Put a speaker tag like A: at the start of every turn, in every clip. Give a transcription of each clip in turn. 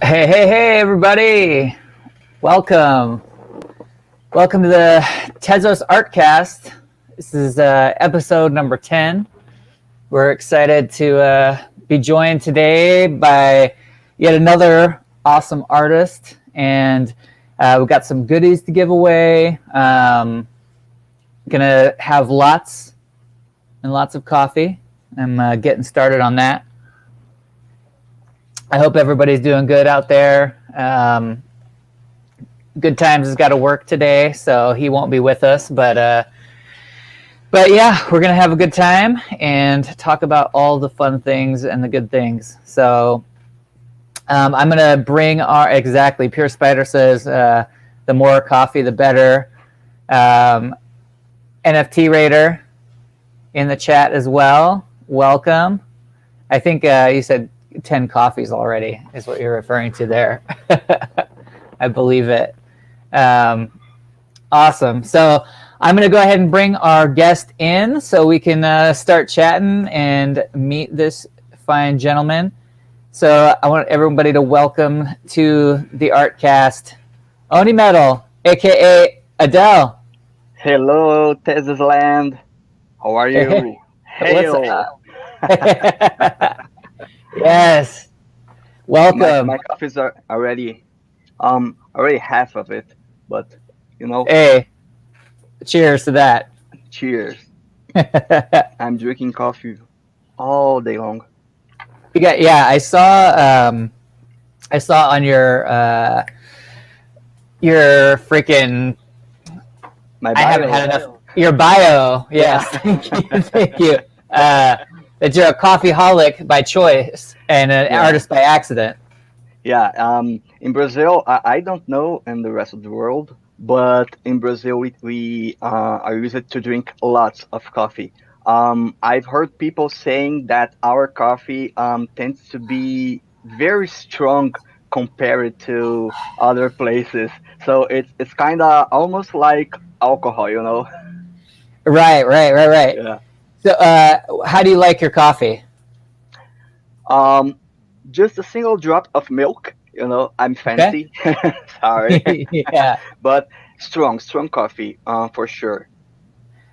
A: Hey, everybody. Welcome to the tezos-artcast. This is episode number 10. We're excited to be joined today by yet another awesome artist, and we've got some goodies to give away. Gonna have lots and lots of coffee. I'm getting started on that. I hope everybody's doing good out there. Good Times has got to work today, so he won't be with us. But yeah, we're gonna have a good time and talk about all the fun things and the good things. So I'm gonna bring Pure Spider says the more coffee the better. NFT Raider, in the chat as well. Welcome. I think you said 10 coffees already is what you're referring to there. I believe it. Awesome. So I'm going to go ahead and bring our guest in so we can start chatting and meet this fine gentleman. So I want everybody to welcome to the Artcast, Onimetal, a.k.a. Adele.
B: Hello, Tezos Land. How are you?
A: What's up? Yes. Welcome.
B: My coffees are already half of it, but
A: Hey, cheers to that.
B: cheers. I'm drinking coffee all day long.
A: I saw on your freaking
B: My bio.
A: I haven't had enough. Your bio, yes, thank you. That you're a coffeeholic by choice and an artist by accident.
B: Yeah. In Brazil, I don't know in the rest of the world, but in Brazil we are used to drink lots of coffee. I've heard people saying that our coffee tends to be very strong compared to other places. So it's kind of almost like alcohol.
A: Right.
B: Yeah.
A: So, how do you like your coffee?
B: Just a single drop of milk. I'm fancy. Sorry.
A: Yeah.
B: But strong coffee, for sure.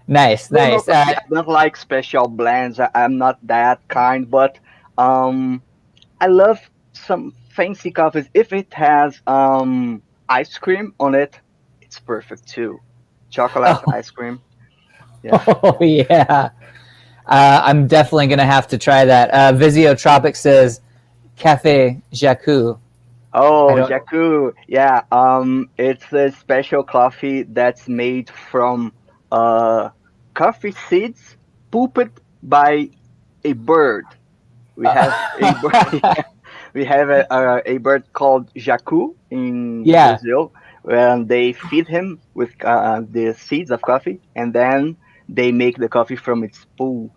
A: Nice.
B: I don't like special blends. I'm not that kind, but I love some fancy coffees. If it has ice cream on it, it's perfect too. Chocolate ice cream. Yeah.
A: Oh yeah. I'm definitely gonna have to try that. Visiotropic says Cafe Jacques.
B: Oh, Jaku. Yeah. It's a special coffee that's made from coffee seeds pooped by a bird. We have a bird. We have a bird called Jacu in Brazil, and they feed him with the seeds of coffee, and then they make the coffee from its poo.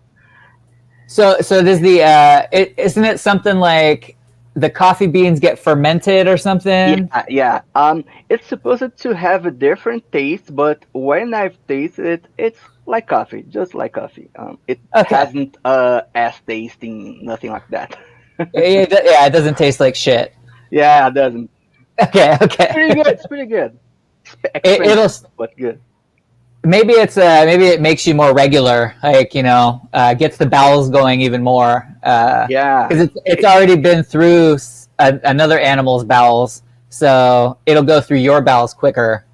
A: So does isn't it something like the coffee beans get fermented or something?
B: Yeah. It's supposed to have a different taste, but when I've tasted it, it's like coffee, just like coffee. It hasn't ass tasting, nothing like that.
A: It doesn't taste like shit.
B: Yeah, it doesn't.
A: Okay.
B: It's pretty good.
A: It'll
B: but good.
A: Maybe it makes you more regular, like gets the bowels going even more. Because it's already been through another animal's bowels, so it'll go through your bowels quicker.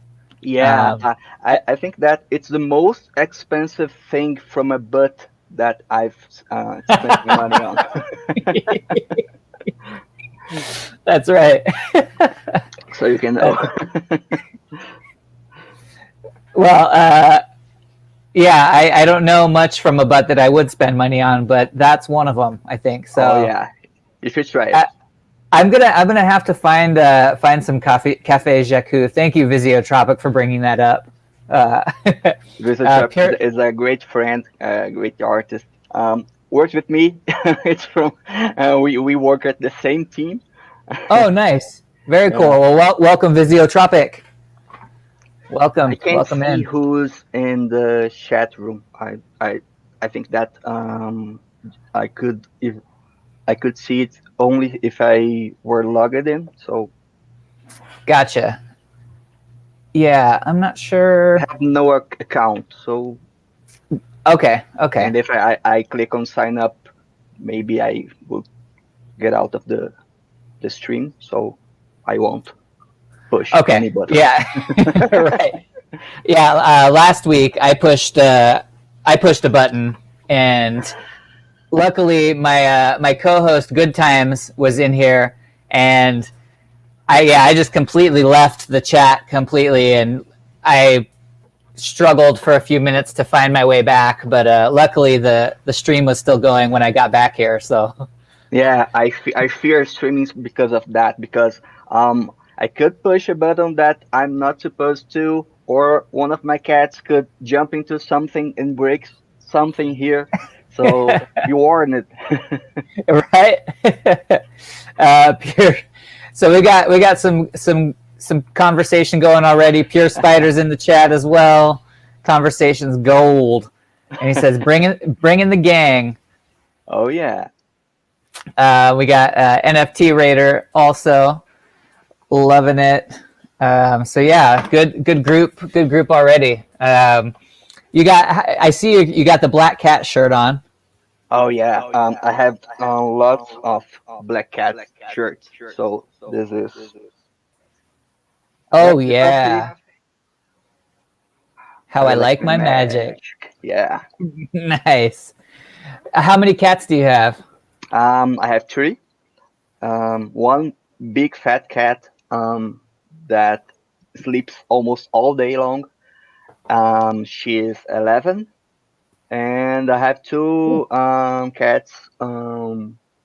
B: Yeah, I think that it's the most expensive thing from a butt that I've spent money on.
A: That's right.
B: So you can know.
A: Well, I don't know much from a butt that I would spend money on, but that's one of them, I think. So.
B: Oh yeah, you should try it.
A: I'm gonna have to find some Cafe Jacques. Thank you, Visiotropic, for bringing that up.
B: Visiotropic is a great friend, a great artist. Works with me. It's from we work at the same team.
A: Oh, nice, very cool. Well, welcome, Visiotropic. Welcome.
B: I can't
A: welcome
B: see
A: in.
B: who's in the chat room. I think that I could see it only if I were logged in. So.
A: Gotcha. Yeah, I'm not sure.
B: I have no account, so.
A: Okay.
B: And if I click on sign up, maybe I will get out of the stream, so I won't push anybody.
A: Yeah. Right. Yeah. Last week I pushed a button, and luckily my co-host Good Times was in here, and I just completely left the chat completely, and I struggled for a few minutes to find my way back, but luckily the stream was still going when I got back here. So
B: yeah, I fear streaming because of that, because I could push a button that I'm not supposed to, or one of my cats could jump into something and break something here. So you warned it.
A: Right? Pure. So we got some conversation going already. Pure Spiders in the chat as well. Conversation's gold, and he says, bring in the gang."
B: Oh yeah.
A: We got NFT Raider also loving it. So yeah, good group already. You got, I see you got the Black Cat shirt on.
B: Oh yeah. I have lots of Black Cat shirts. So this is
A: Oh
B: that's roughly
A: yeah, how
B: how
A: I
B: I like
A: like
B: my
A: my magic.
B: magic. Yeah.
A: Nice. How many cats do you have?
B: I have three. One big fat cat that sleeps almost all day long. She is 11, and I have two cats,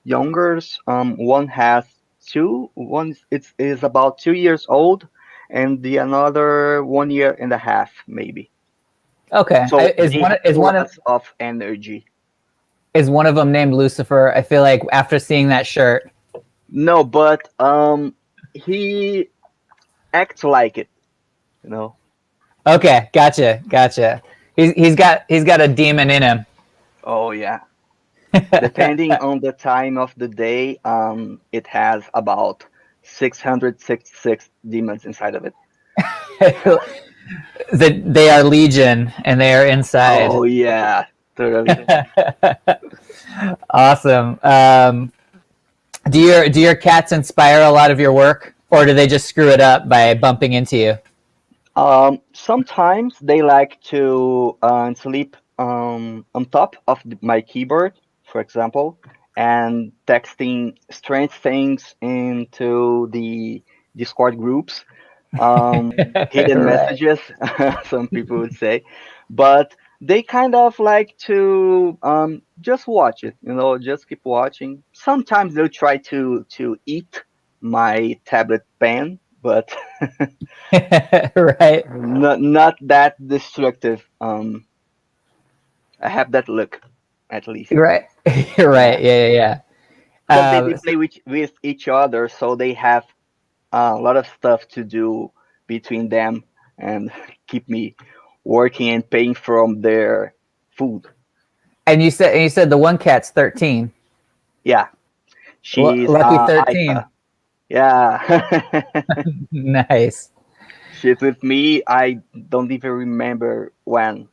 B: youngers. One has two. One is about 2 years old, and the another 1 year and a half, maybe.
A: Okay,
B: So
A: is
B: they
A: one
B: have
A: is one of
B: lots of energy.
A: is one of them named Lucifer? I feel like after seeing that shirt.
B: No, but he acts like it. You know.
A: Okay, gotcha. He's got a demon in him.
B: Oh yeah. Depending on the time of the day, it has about 666 demons inside of it.
A: That they are legion and they are inside.
B: Oh yeah, totally.
A: Awesome. Do your cats inspire a lot of your work, or do they just screw it up by bumping into you?
B: Sometimes they like to sleep on top of my keyboard, for example, and texting strange things into the Discord groups, hidden
A: Right.
B: messages, some people would say, but they kind of like to just watch it, just keep watching. Sometimes they'll try to eat my tablet pen, but
A: Right.
B: not that destructive. I have that look, at least.
A: Right.
B: Yeah.
A: Right. Yeah.
B: But they
A: So,
B: play with each other, so they have a lot of stuff to do between them and keep me working and paying from their food.
A: and you said the one cat's 13.
B: Yeah, she's
A: Lucky
B: Ica.
A: 13.
B: Yeah,
A: Nice.
B: she's with me. I don't even remember when.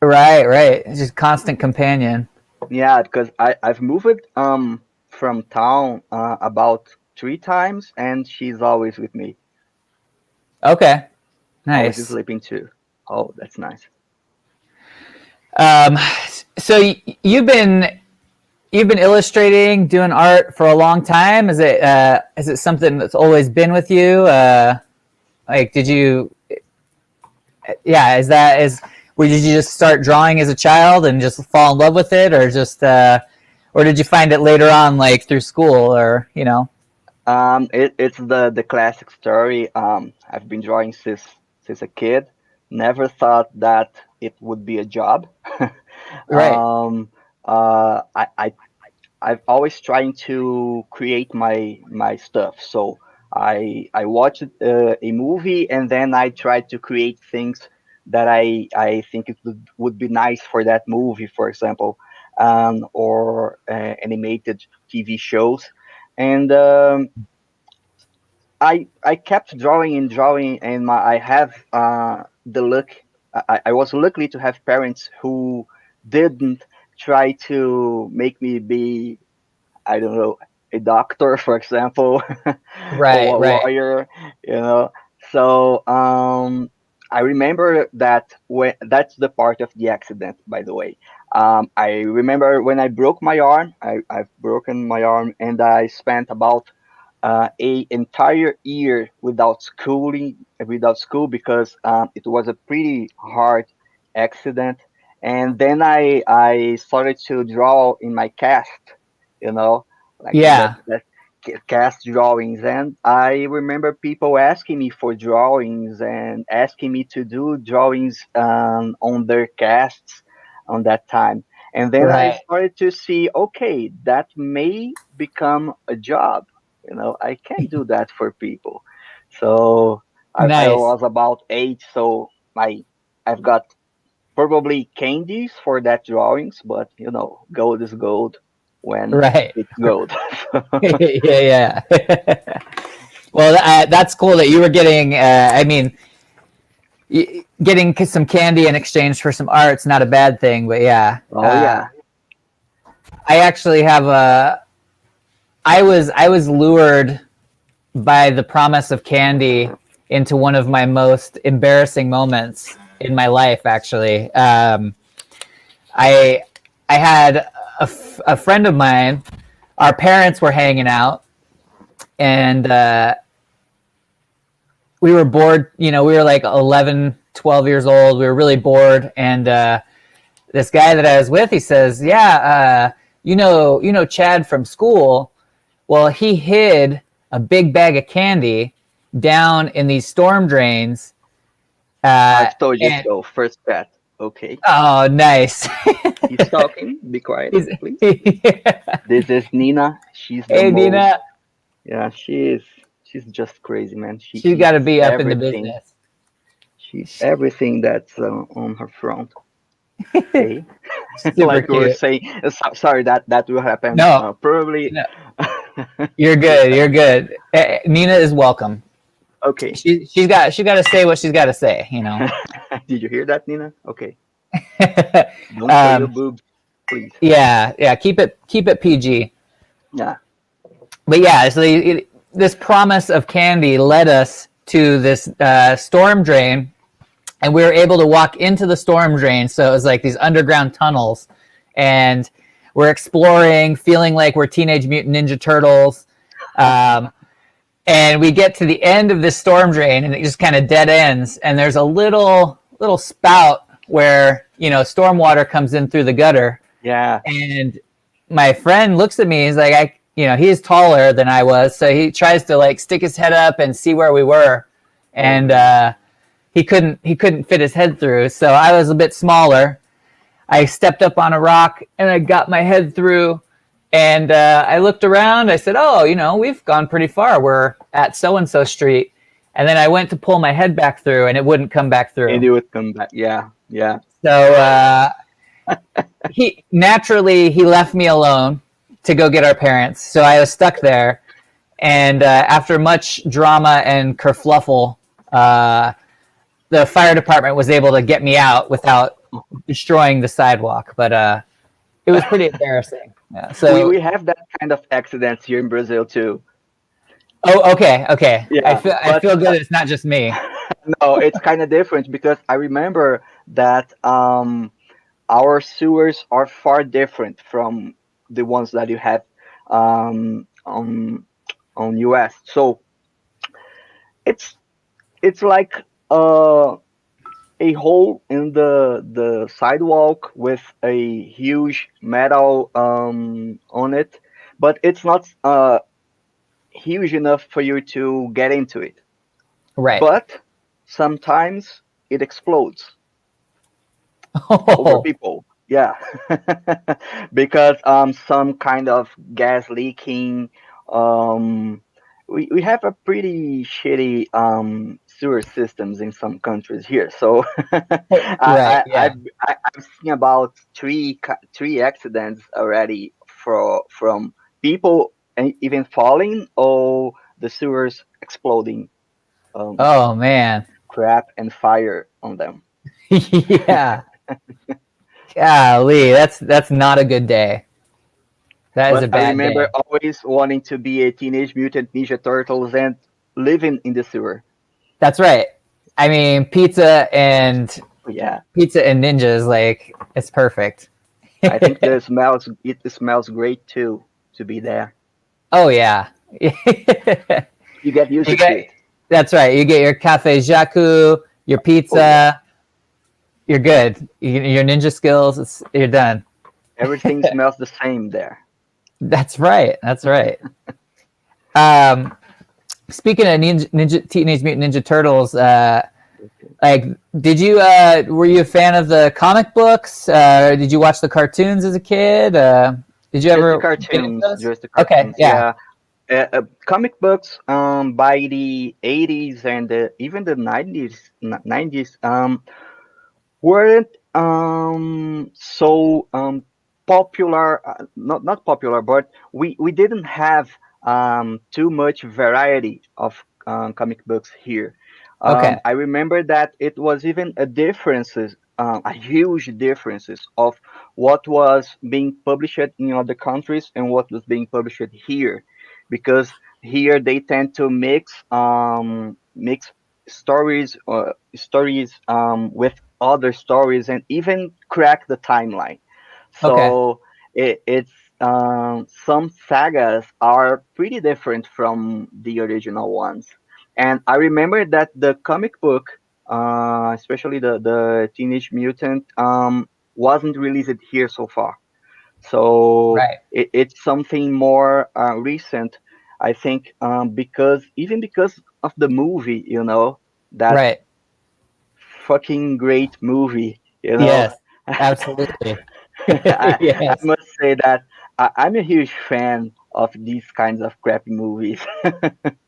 A: Right. It's just constant companion.
B: Yeah, because I've moved from town about 3 times, and she's always with me,
A: Okay.
B: always
A: Nice.
B: sleeping too. Oh, that's nice.
A: Um, so you've been illustrating, doing art for a long time. Is it something that's always been with you? Like, did you? Yeah, did you just start drawing as a child and just fall in love with it, or did you find it later on, like through school, or
B: It's the classic story. I've been drawing since a kid. Never thought that it would be a job.
A: Right?
B: um, I've always trying to create my stuff. So I watched a movie, and then I tried to create things that I think it would be nice for that movie, for example, or animated TV shows. And I kept drawing and drawing, and I have the luck. I was lucky to have parents who didn't try to make me be, I don't know, a doctor, for example, or a
A: Right.
B: lawyer, you know. So I remember that when that's the part of the accident, by the way. I remember when I broke my arm. I've broken my arm, and I spent about a entire year without school, because it was a pretty hard accident. And then I started to draw in my cast, you know, like
A: Yeah.
B: that cast drawings. And I remember people asking me for drawings and asking me to do drawings on their casts. on that time. And then I
A: Right.
B: started to see, okay, that may become a job. I can do that for people. So I
A: Nice.
B: was about 8, so I've got probably candies for that drawings, but gold is gold when
A: Right.
B: it's gold.
A: Yeah, yeah. Well, that's cool that you were getting. I mean, getting some candy in exchange for some art. It's not a bad thing, but yeah.
B: Oh yeah.
A: I actually have a. I was lured by the promise of candy into one of my most embarrassing moments in my life. Actually, I I had a friend of mine. Our parents were hanging out, and we were bored. We were like 11, 12 years old. We were really bored, and this guy that I was with, he says, "Yeah, Chad from school. Well, he hid a big bag of candy down in these storm drains."
B: I've told you
A: And
B: so. First pet. Okay.
A: oh, nice.
B: He's talking. Be quiet,
A: He's,
B: please.
A: yeah.
B: This is Nina. She's the
A: Hey,
B: most.
A: Dina,
B: Yeah, she's just crazy, man. She
A: she's got to
B: eats
A: be up in the
B: everything.
A: business.
B: She eats everything that's on her front. Okay.
A: Super
B: Like we were
A: cute.
B: saying, sorry that will happen.
A: No,
B: Probably.
A: no, you're good. You're good. Nina is welcome.
B: Okay.
A: She's got to say what she's got to say.
B: Did you hear that, Nina? Okay. Don't show your
A: um,
B: boobs, please.
A: yeah. Keep it PG.
B: Yeah.
A: But yeah, so this promise of candy led us to this storm drain, and we were able to walk into the storm drain. So it was like these underground tunnels, and we're exploring, feeling like we're Teenage Mutant Ninja Turtles. And we get to the end of this storm drain, and it just kind of dead ends. And there's a little spout where storm water comes in through the gutter.
B: Yeah.
A: And my friend looks at me. He's like, he's taller than I was, so he tries to like stick his head up and see where we were, and he couldn't fit his head through. So I was a bit smaller. I stepped up on a rock and I got my head through, and I looked around. I said, "Oh, we've gone pretty far. We're at so and so street." And then I went to pull my head back through, and it wouldn't come back through.
B: And it would come back. Yeah. Yeah.
A: So he left me alone to go get our parents. So I was stuck there. And after much drama and kerfluffle, the fire department was able to get me out without destroying the sidewalk. But it was pretty embarrassing. Yeah, so
B: we have that kind of accidents here in Brazil too.
A: Oh, okay.
B: Yeah,
A: I feel good. It's not just me.
B: No, it's kind of different because I remember that our sewers are far different from the ones that you have on US. So it's like a hole in the sidewalk with a huge metal on it, but it's not huge enough for you to get into it.
A: Right.
B: But sometimes it explodes over people. Yeah, because some kind of gas leaking. We have a pretty shitty sewer systems in some countries here. So
A: Right. Yeah.
B: I've seen about three accidents already from people and even falling or the sewers exploding.
A: Oh man.
B: Crap and fire on them.
A: Yeah. Golly, that's not a good day. That is a
B: But I
A: bad
B: remember
A: day.
B: always wanting to be a Teenage Mutant Ninja Turtles and living in the sewer.
A: That's right. I mean,
B: Yeah,
A: pizza and ninja is like it's perfect.
B: I think it smells great too to be there.
A: Oh yeah.
B: You get used
A: You
B: to
A: get,
B: it.
A: that's right. You get your cafe jacu, your pizza.
B: Oh, yeah.
A: You're good. Your ninja skills. You're done.
B: Everything smells the same there.
A: That's right. Speaking of Teenage Mutant Ninja Turtles, Like, did you were you a fan of the comic books? Did you watch the cartoons as a kid? Did you
B: Just the
A: ever get into
B: cartoons,
A: those?
B: just the
A: Okay,
B: cartoons.
A: yeah,
B: Yeah, comic books by the 80s and even the 90s weren't so popular. Not popular, but we didn't have too much variety of comic books here.
A: okay,
B: I remember that it was even a huge differences of what was being published in other countries and what was being published here, because here they tend to mix stories with other stories and even crack the timeline.
A: okay,
B: So it's some sagas are pretty different from the original ones. And I remember that the comic book, especially the Teenage Mutant, wasn't released here so far. So
A: right,
B: it's something more recent, I think, because of the movie, that
A: right.
B: fucking great movie.
A: Yes, absolutely.
B: I
A: Yes,
B: must say that I'm a huge fan of these kinds of crappy movies.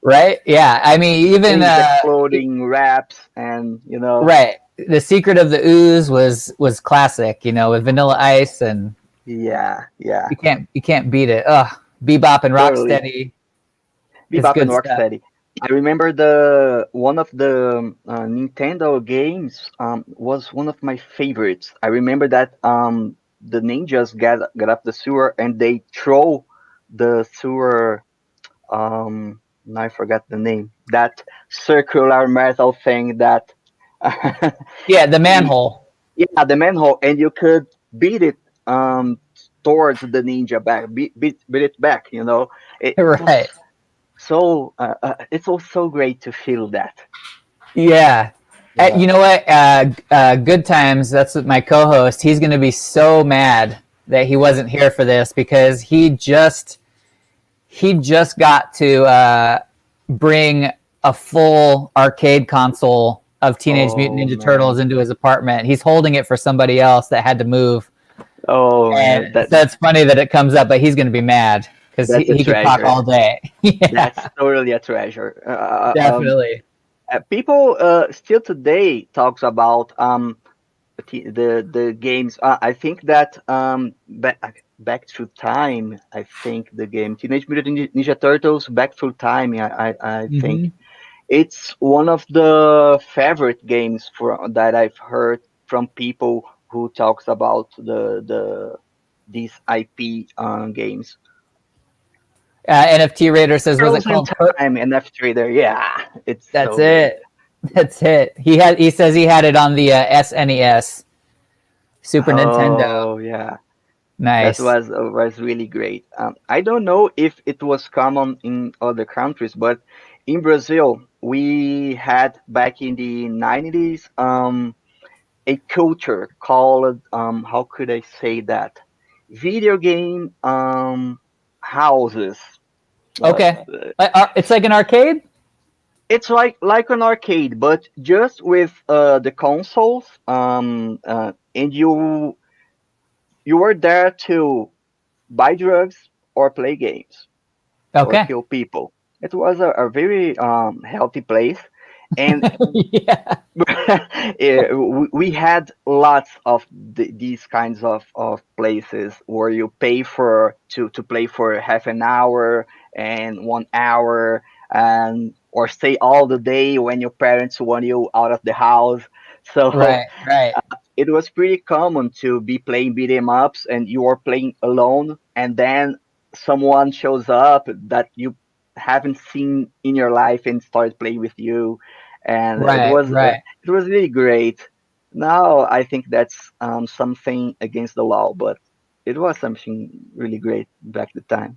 A: right. Yeah, I mean, even
B: Things exploding, raps, and
A: right. The Secret of the Ooze was classic. With Vanilla Ice, and
B: yeah, yeah,
A: you can't beat it. Ugh, Bebop and
B: totally.
A: Rocksteady is
B: Bebop and
A: good stuff.
B: Rocksteady. I remember the one of the Nintendo games was one of my favorites. I remember that the ninjas get up the sewer and they throw the sewer. Now I forgot the name. That circular metal thing that.
A: Yeah, the
B: y-
A: manhole.
B: yeah, the manhole, and you could beat it towards the ninja back, beat it back. It was
A: Right.
B: so it's also great to feel that.
A: Yeah. You
B: Yeah.
A: know what? Good Times, that's what my co-host. He's going to be so mad that he wasn't here for this because he just got to bring a full arcade console of Teenage Mutant
B: Oh
A: Ninja Turtles
B: man.
A: into his apartment. He's holding it for somebody else that had to move,
B: Oh
A: and
B: man. That
A: so it's funny that it comes up, but he's going to be mad because he,
B: that's a
A: he could talk
B: treasure.
A: all day.
B: That's
A: Yeah,
B: totally a treasure.
A: definitely.
B: People still today talks about the games. I think that Back Through Time. I think the game Teenage Mutant Ninja Turtles Back Through Time. Yeah, I think
A: Hmm.
B: it's one of the favorite games that I've heard from people who talks about these IP games.
A: NFT Raider says, was it
B: Frozen
A: called Hook?
B: Time and F Trader. Yeah, it's
A: That's
B: so great.
A: it. That's it. He says he had it on the SNES, Super Nintendo.
B: Oh yeah. That
A: Nice.
B: was really great. I don't know if it was common in other countries, but in Brazil we had back in the 90s a culture called how could I say that, video game houses. Uh,
A: Okay. It's like an arcade.
B: it's like an arcade, but just with the consoles. And you were there to buy drugs or play games or
A: Okay.
B: kill people. It was a very healthy place, and
A: Yeah.
B: yeah, we had lots of these kinds of places where you pay to play for half an hour and 1 hour, and or stay all the day when your parents want you out of the house. So
A: Right. Right.
B: it was pretty common to be playing beat 'em ups and you are playing alone, and then someone shows up that you haven't seen in your life and starts playing with you, and
A: Right. Right.
B: it was really great. Now I think that's something against the law, but it was something really great back the time.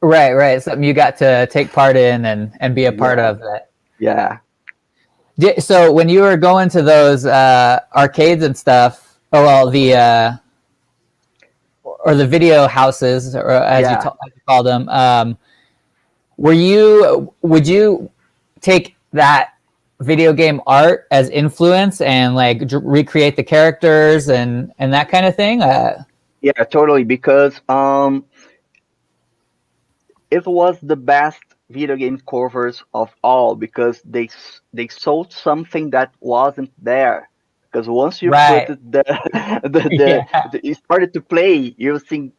A: Right. Right. Something you got to take part in and be a part
B: Yeah,
A: of that.
B: yeah,
A: So when you were going to those arcades and stuff, or well, the or the video houses, or
B: yeah.
A: as you call them, would you take that video game art as influence and like recreate the characters and that kind of thing?
B: Yeah, totally. Because it was the best video game covers of all, because they sold something that wasn't there. Because once you put
A: Right.
B: it the
A: Yeah.
B: you started to play, you see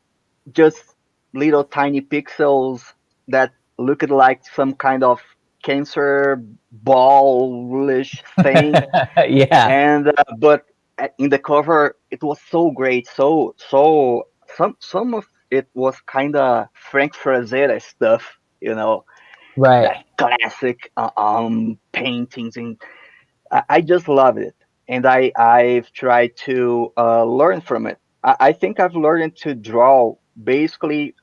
B: just little tiny pixels that looked like some kind of cancer ballish thing.
A: Yeah.
B: And but in the cover it was so great, so some of it was kind of Frank Frazetta stuff,
A: Right.
B: that classic paintings, and I just love it. And I've tried to learn from it. I think I've learned to draw basically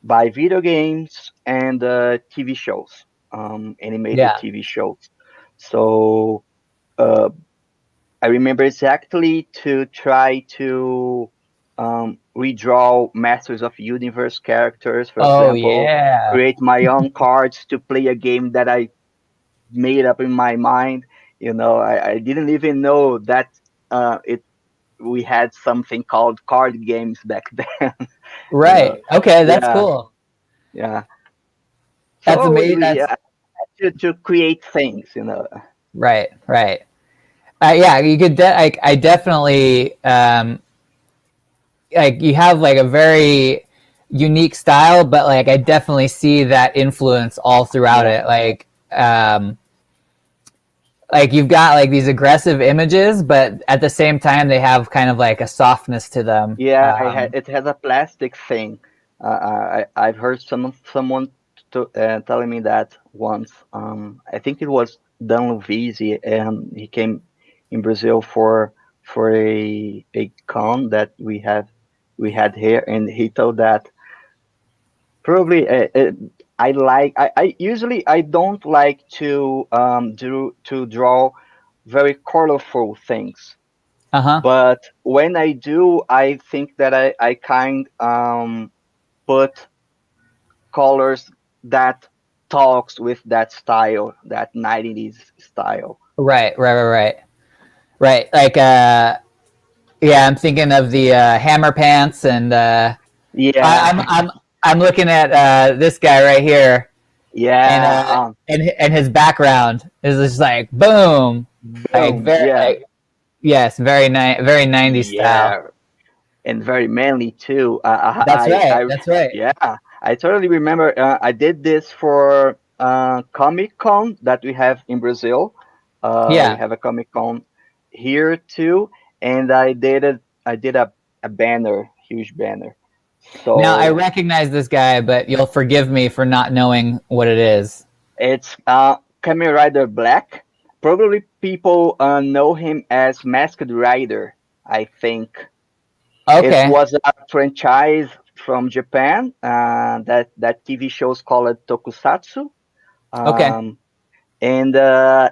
B: by video games and TV shows, animated
A: Yeah.
B: TV shows. So uh, I remember exactly to try to redraw Masters of Universe characters, for
A: Oh
B: example,
A: yeah.
B: create my own cards to play a game that I made up in my mind. I didn't even know that it we had something called card games back then. you know,
A: Right. Okay, that's
B: yeah,
A: cool.
B: yeah.
A: That's
B: So
A: amazing.
B: we
A: That's
B: to create things.
A: right. Right. Yeah, you could. I definitely like you have like a very unique style, but like I definitely see that influence all throughout
B: Yeah.
A: it. Like you've got like these aggressive images, but at the same time they have kind of like a softness to them.
B: Yeah, it has a plastic thing. I've heard someone telling me that once. I think it was Dan Lovisi, and he came in Brazil for a con that we had here, and he told that probably I usually I don't like to draw very colorful things.
A: Uh huh.
B: But when I do, I think that I kind put colors that talks with that style, that 90s style.
A: Right. Right. Right. Right. Right. Like yeah, I'm thinking of the hammer pants, and
B: Yeah,
A: I'm looking at this guy right here, and
B: yeah,
A: and his background is just like boom, like
B: boom,
A: very
B: yeah,
A: like yes, very 90s style.
B: yeah, and very manly too.
A: That's right. That's right.
B: Yeah, I totally remember. I did this for Comic Con that we have in Brazil. We
A: Yeah.
B: have a Comic Con here too, and I did a banner, huge banner.
A: Now I
B: So
A: recognize this guy, but you'll forgive me for not knowing what it is.
B: it's Kamen Rider Black. Probably people know him as Masked Rider, I think. It
A: Okay.
B: was a franchise from Japan. That TV show's called Tokusatsu.
A: Okay.
B: Um, and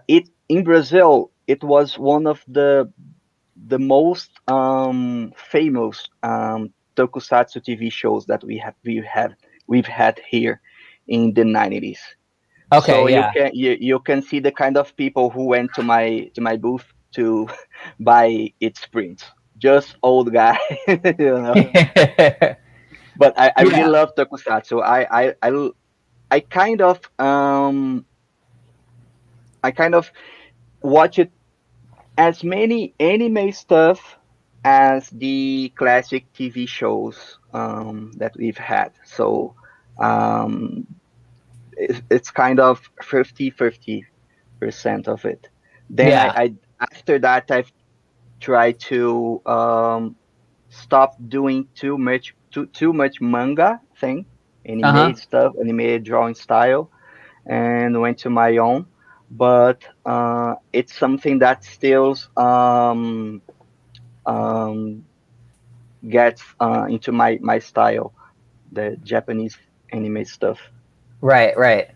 B: it in Brazil, it was one of the most famous Tokusatsu TV shows that we've had here in the 90s. So
A: Okay. Yeah.
B: you can see the kind of people who went to my booth to buy its prints. Just old guy, you know. But I really
A: Yeah.
B: love Tokusatsu. I kind of watch it as many anime stuff as the classic TV shows that we've had. So um, it's kind of 50-50% of it. Then
A: Yeah.
B: I after that I've tried to stop doing too much manga thing,
A: Uh huh.
B: animated stuff, animated drawing style, and went to my own. But it's something that still um, gets into my style, the Japanese anime stuff.
A: Right. Right.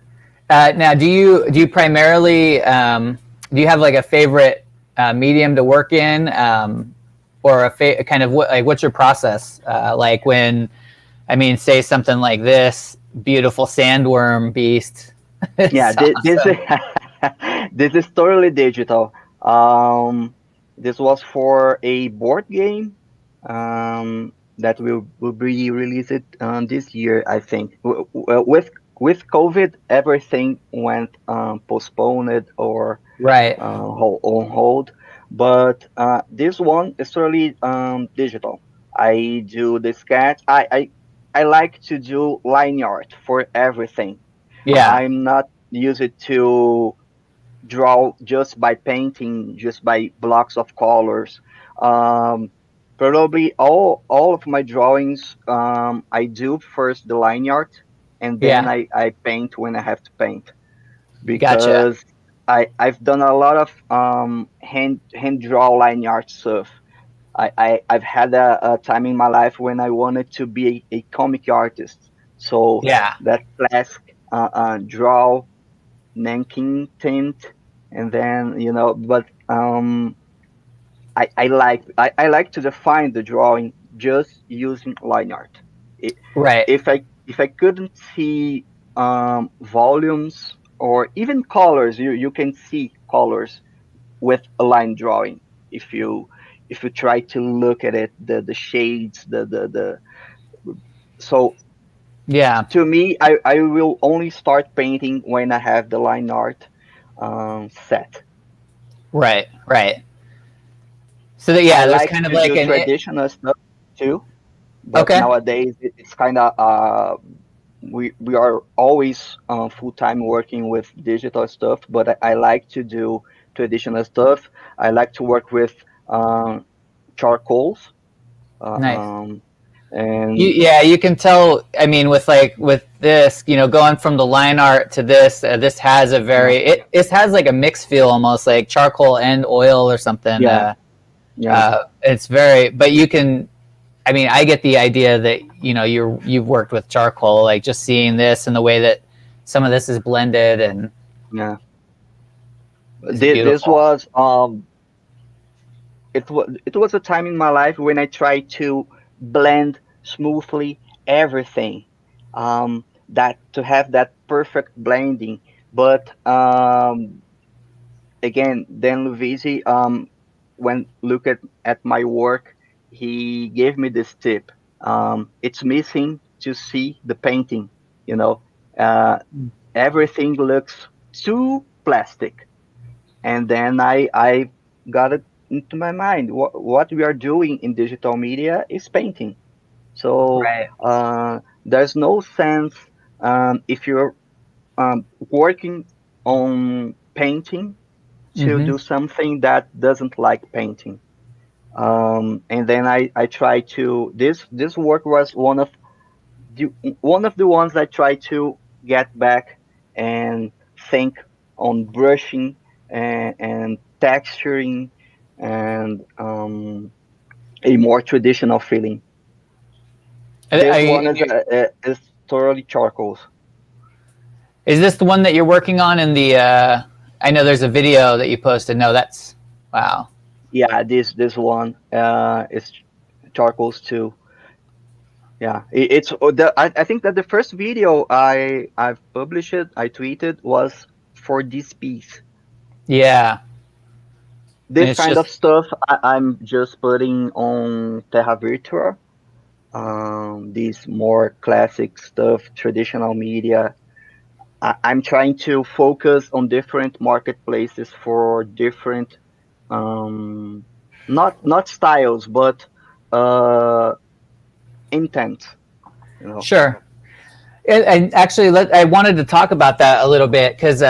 A: Now, do you primarily do you have like a favorite medium to work in, or kind of what's your process like when I mean say something like this beautiful sandworm beast? It's
B: Yeah, this
A: awesome.
B: This is totally digital. Um, this was for a board game that will be released this year, I think. With COVID, everything went postponed or
A: Right.
B: on hold. But this one is totally digital. I do the sketch. I like to do line art for everything.
A: Yeah.
B: I'm not used to draw just by painting, just by blocks of colors. Um, Probably all of my drawings, I do first the line art, and then
A: Yeah.
B: I paint when I have to paint
A: Gotcha.
B: because I've done a lot of hand draw line art stuff. I've had a time in my life when I wanted to be a comic artist. So
A: Yeah.
B: that classic draw nanking tint, and then but I like to define the drawing just using line art. I-
A: Right.
B: if I couldn't see volumes or even colors, you can see colors with a line drawing. If you try to look at it, the shades, the so
A: Yeah.
B: to me, I will only start painting when I have the line art set.
A: Right. Right. So that,
B: I
A: yeah, there's
B: like
A: kind of
B: to
A: like
B: do
A: an
B: traditional stuff too, but
A: okay.
B: nowadays it's kind of we are always full time working with digital stuff. But I like to do traditional stuff. I like to work with charcoals, uh,
A: Nice.
B: um, and
A: Yeah, you can tell. I mean, with like with this, going from the line art to this, this has a
B: yeah,
A: very it has like a mixed feel, almost like charcoal and oil or something.
B: yeah, yeah,
A: It's very, but you can. I mean, I get the idea that you've worked with charcoal, like just seeing this and the way that some of this is blended and
B: yeah.
A: is
B: This
A: beautiful.
B: was it was a time in my life when I tried to blend smoothly everything, that to have that perfect blending. But again, Dan Luvisi, when look at my work, he gave me this tip. It's missing to see the painting. You know, uh, everything looks too plastic. And then I got it into my mind. What we are doing in digital media is painting. So
A: Right.
B: there's no sense if you're working on painting to
A: Mm-hmm.
B: do something that doesn't like painting. And then I try to this work was the, one of the ones I try to get back and think on brushing and texturing and a more traditional feeling. This one is totally charcoals.
A: Is this the one that you're working on in the? I know there's a video that you posted. No, that's wow.
B: Yeah, this one is charcoals too. Yeah, it's I think that the first video I've published, I tweeted was for this piece.
A: Yeah, and
B: This
A: it's
B: kind of
A: just
B: stuff I'm just putting on Terra Virtua. These more classic stuff, traditional media. I'm trying to focus on different marketplaces for different, um, not styles, but uh, intent. You know.
A: sure. And actually, I wanted to talk about that a little bit because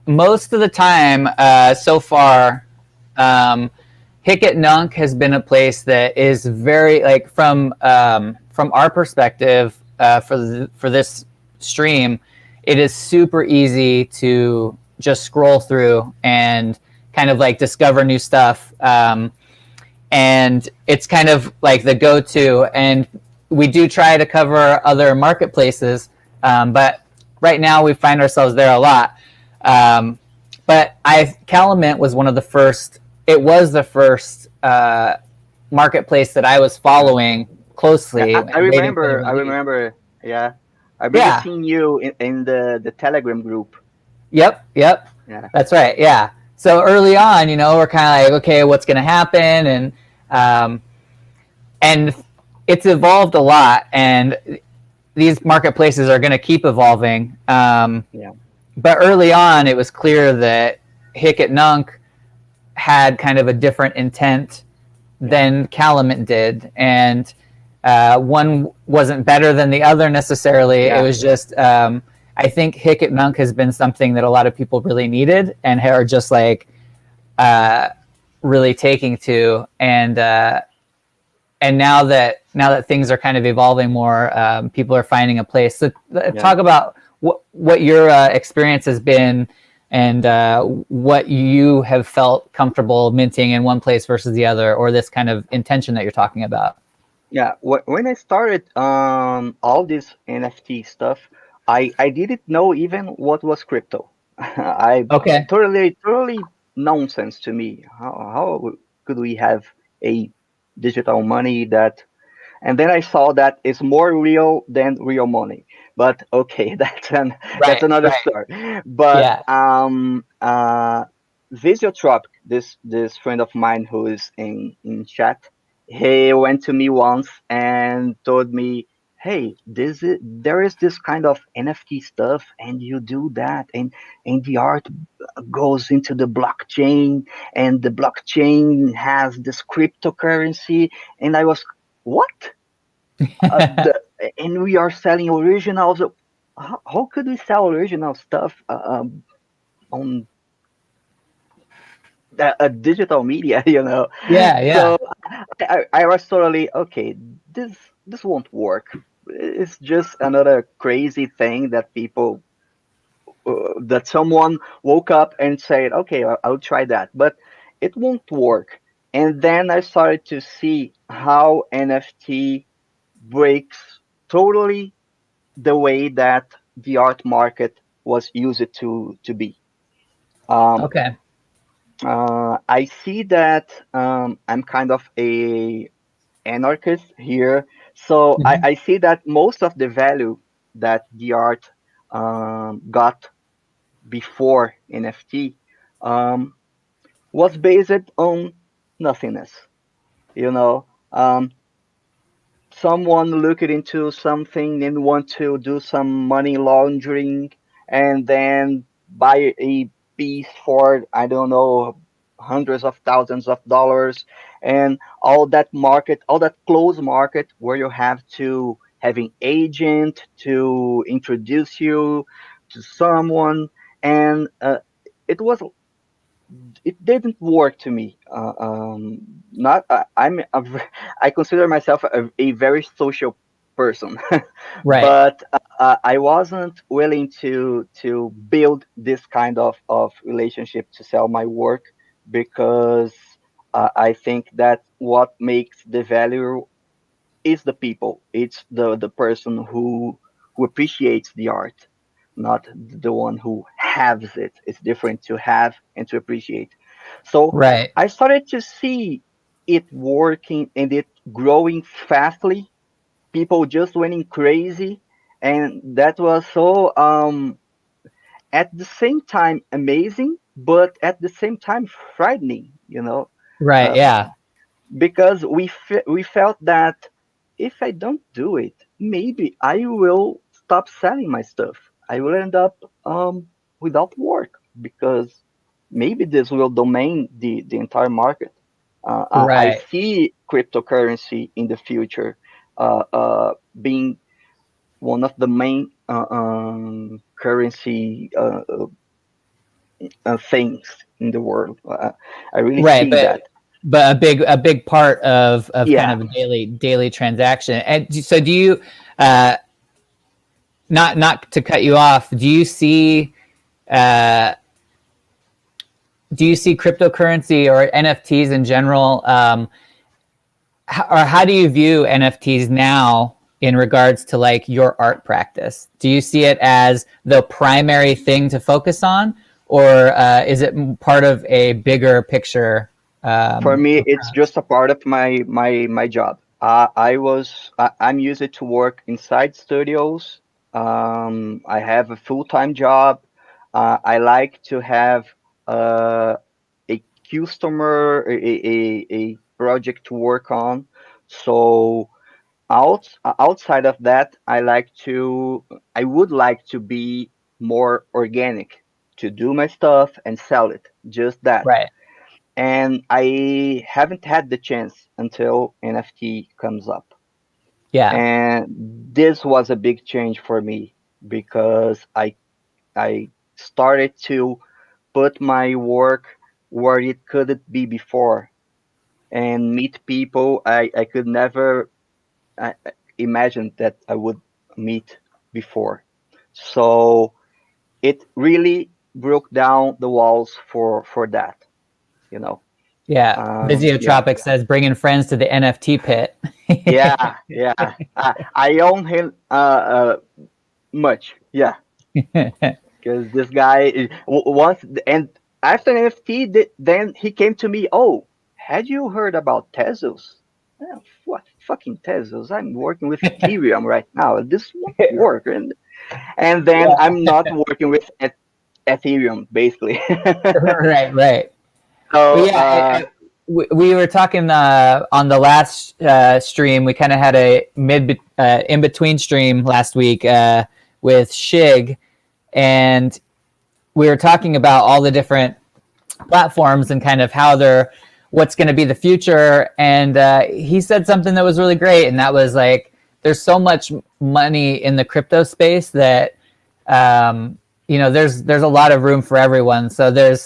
A: most of the time so far, Hicket Nunk has been a place that is very like from our perspective for this stream, it is super easy to just scroll through and kind of like discover new stuff. And it's kind of like the go-to. And we do try to cover other marketplaces, but right now we find ourselves there a lot. But Calumet was one of the first. It was the first marketplace that I was following
B: Yeah,
A: closely and waiting for the
B: I
A: release.
B: remember. Yeah, I remember
A: Yeah.
B: seeing you in the Telegram group.
A: Yep. Yep.
B: Yeah.
A: That's right. Yeah. So early on, we're kind of like, okay, what's going to happen, um, and it's evolved a lot, and these marketplaces are going to keep evolving.
B: Yeah.
A: But early on, it was clear that Hic Nunc had kind of a different intent
B: Yeah.
A: than Calumet did, and one wasn't better than the other necessarily. It
B: Yeah.
A: was just I think Hic Nunc has been something that a lot of people really needed and are just like uh, really taking to, and now that things are kind of evolving more, people are finding a place. So
B: Yeah.
A: talk about what your experience has been, and what you have felt comfortable minting in one place versus the other, or this kind of intention that you're talking about.
B: Yeah, when I started all this NFT stuff, I didn't know even what was crypto. I
A: Okay.
B: totally nonsense to me. How could we have a digital money that? And then I saw that it's more real than real money. But okay, that's
A: Right.
B: another
A: Right.
B: story. But
A: Yeah.
B: Physiotrop, this friend of mine who is in chat, he went to me once and told me, "Hey, there is this kind of NFT stuff, and you do that, and the art goes into the blockchain, and the blockchain has this cryptocurrency." And I was, what? And we are selling originals. How could we sell original stuff on a digital media?
A: Yeah.
B: So
A: Yeah.
B: I was totally okay. This this won't work. It's just another crazy thing that that someone woke up and said, okay, I'll try that, but it won't work. And then I started to see how NFT breaks totally the way that the art market was used to be. Um,
A: Okay.
B: I see that I'm kind of a anarchist here, so
A: Mhm.
B: I see that most of the value that the art got before NFT um, was based on nothingness. You know, someone looked into something and want to do some money laundering and then buy a piece for, I don't know, hundreds of thousands of dollars, and all that closed market where you have to have an agent to introduce you to someone, and it was it didn't work to me. Not I consider myself a very social person,
A: Right.
B: but I wasn't willing to build this kind of relationship to sell my work because I think that what makes the value is the people. It's the person who appreciates the art, not the one who has it. It's different to have and to appreciate. So
A: Right.
B: I started to see it working and it growing fastly. People just went crazy, and that was so at the same time amazing, but at the same time frightening.
A: Right.
B: Uh,
A: Yeah.
B: because we felt that if I don't do it, maybe I will stop selling my stuff. I will end up without work because maybe this will domain the entire market. I
A: Right.
B: see cryptocurrency in the future being one of the main currency things in the world. I really
A: Right.
B: see
A: But
B: that.
A: a big part of kind
B: Yeah.
A: of a daily transaction. And so do you, uh, not to cut you off, uh, do you see cryptocurrency or NFTs in general, or how do you view NFTs now in regards to like your art practice? Do you see it as the primary thing to focus on, or is it part of a bigger picture
B: For me, it's
A: approach?
B: just a part of my job. I'm used to work inside studios. I have a full-time job. I like to have uh, a customer, a project to work on. So outside of that, I would like to be more organic, to do my stuff and sell it, just that.
A: Right.
B: And I haven't had the chance until NFT comes up.
A: Yeah.
B: And this was a big change for me because I started to put my work where it couldn't be before and meet people I could never imagine that I would meet before. So it really broke down the walls for that, you know.
A: Yeah.
B: Yeah,
A: Physiotropic says bringing friends to the NFT pit.
B: yeah. I own him much, yeah, because this guy once and after NFT, then he came to me. Oh, had you heard about Tezos? What fucking Tezos? I'm working with Ethereum right now. This won't work, and then
A: Yeah.
B: I'm not working with Ethereum basically.
A: Right. Right. Well,
B: So
A: yeah. We were talking on the last stream. We kind of had a in between stream last week with Shig, and we were talking about all the different platforms and kind of how they're what's going to be the future. And he said something that was really great, and that was like, there's so much money in the crypto space that there's a lot of room for everyone. So
B: yeah,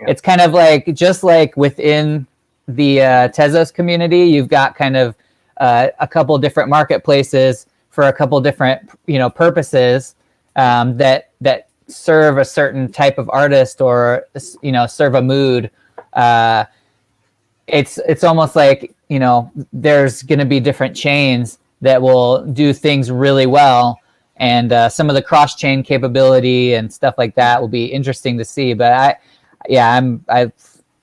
A: it's kind of like just like within the Tezos community, you've got kind of a couple different marketplaces for a couple different purposes that serve a certain type of artist or serve a mood. It's almost like there's going to be different chains that will do things really well, and some of the cross chain capability and stuff like that will be interesting to see. But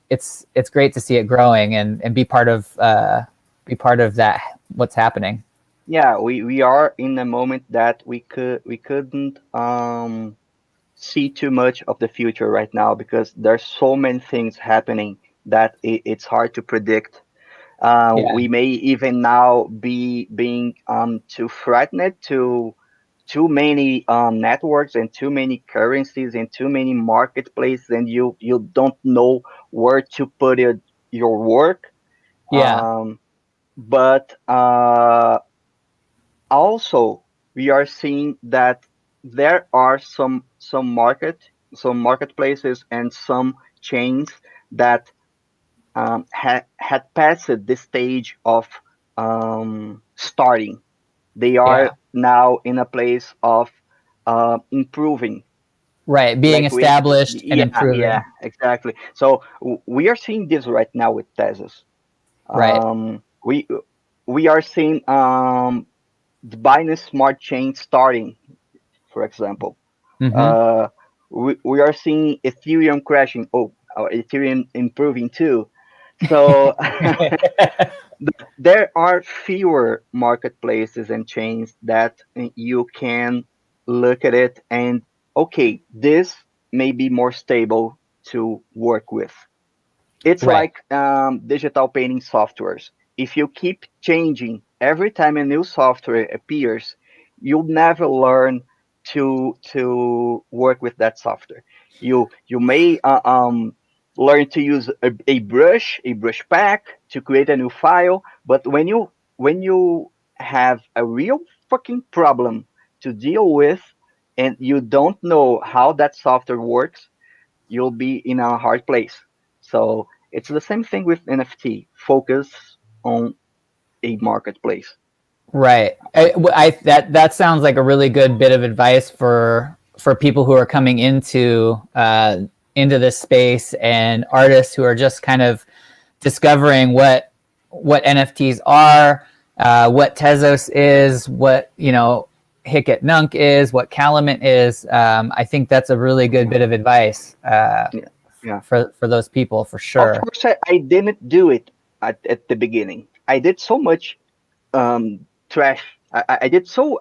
A: it's great to see it growing and be part of that what's happening.
B: yeah. We are in a moment that we couldn't see too much of the future right now because there's so many things happening that it's hard to predict.
A: Yeah,
B: We may even now be being too frightened to too many networks and too many currencies and too many marketplaces, and you don't know where to put your work.
A: yeah,
B: Um, but also we are seeing that there are some marketplaces and some chains that had passed the stage of starting. They
A: yeah.
B: are now in a place of improving.
A: Right, being
B: Like we,
A: established and
B: yeah,
A: improving.
B: exactly. So we are seeing this right now with Tezos.
A: Right.
B: We are seeing the Binance Smart Chain starting, for example.
A: Mm-hmm.
B: Uh, we are seeing Ethereum crashing. Oh, Ethereum improving too. So there are fewer marketplaces and chains that you can look at it and okay, this may be more stable to work with. It's
A: Right.
B: like digital painting softwares. If you keep changing every time a new software appears, you'll never learn to work with that software. You may learn to use a brush pack to create a new file, but when you have a real fucking problem to deal with and you don't know how that software works, you'll be in a hard place. So it's the same thing with NFT. Focus on a marketplace.
A: Right. That sounds like a really good bit of advice for people who are coming into this space and artists who are just kind of discovering what NFTs are, what Tezos is, what Hicat Nunk is, what Calumet is. I think that's a really good bit of advice
B: Yeah, yeah.
A: for those people for
B: Of
A: sure.
B: course, I didn't do it at the beginning. I did so much trash. I did so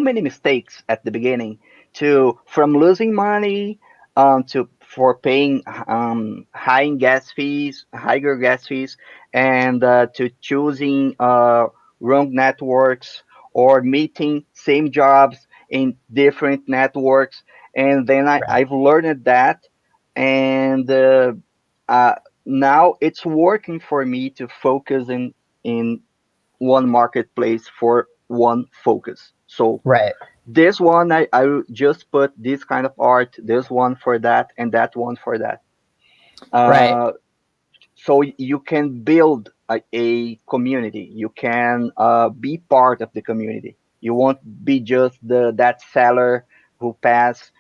B: many mistakes at the beginning to from losing money to for paying higher gas fees, and to choosing wrong networks, or meeting same jobs in different networks. And then
A: Right.
B: I've learned that, and uh, now it's working for me to focus in one marketplace for one focus. So
A: Right.
B: this one, I will just put this kind of art, this one for that, and that one for that.
A: Right.
B: Uh, so you can build a community. You can be part of the community. You won't be just that seller who pass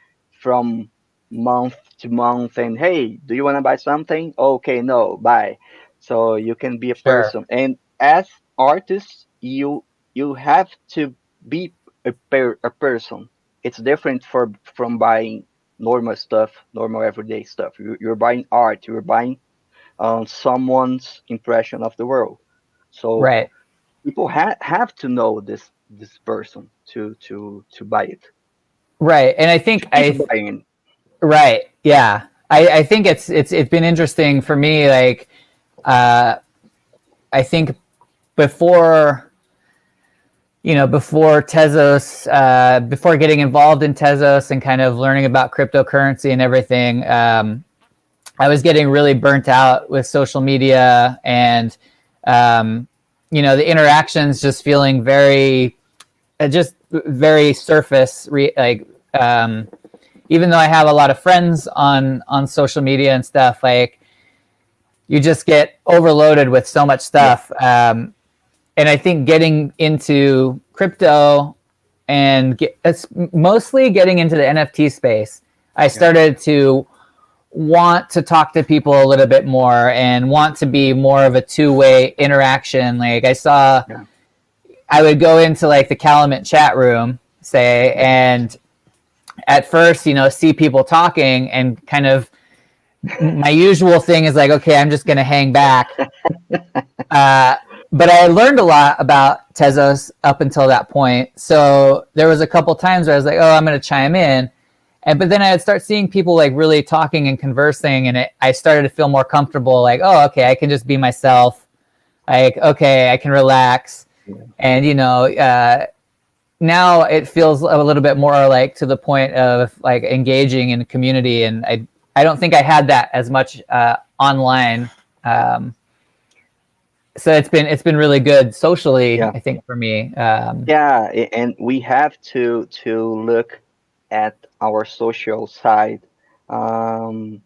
B: from month to month and, hey, do you want to buy something? Okay, no, buy. So you can be a
A: Sure.
B: person, and as artists, you have to be a person. It's different from buying normal stuff, normal everyday stuff. You're buying art. You're buying someone's impression of the world. So
A: Right.
B: people have to know this person to buy it,
A: Right. And I
B: to
A: think
B: keep
A: I
B: buying.
A: right. Yeah. I think it's been interesting for me. Like, uh, I think before before Tezos, before getting involved in Tezos and kind of learning about cryptocurrency and everything, I was getting really burnt out with social media and um, the interactions just feeling just very surface. Um, Even though I have a lot of friends on social media and stuff, like you just get overloaded with so much
B: Yeah,
A: stuff. And I think getting into crypto and it's mostly getting into the NFT space, I
B: yeah,
A: started to want to talk to people a little bit more and want to be more of a two-way interaction. Like
B: yeah,
A: I would go into like the Calumet chat room, say, and at first, see people talking and kind of my usual thing is like, okay, I'm just going to hang back. Uh, but I learned a lot about Tezos up until that point. So there was a couple times where I was like, oh, I'm going to chime in. But then I'd start seeing people like really talking and conversing, and I started to feel more comfortable. Like, oh, okay, I can just be myself. Like, okay, I can relax.
B: yeah.
A: And now it feels a little bit more like to the point of like engaging in community, and I don't think I had that as much online. Um, so it's been really good socially,
B: Yeah.
A: I think, for me.
B: Yeah, and we have to look at our social side, um,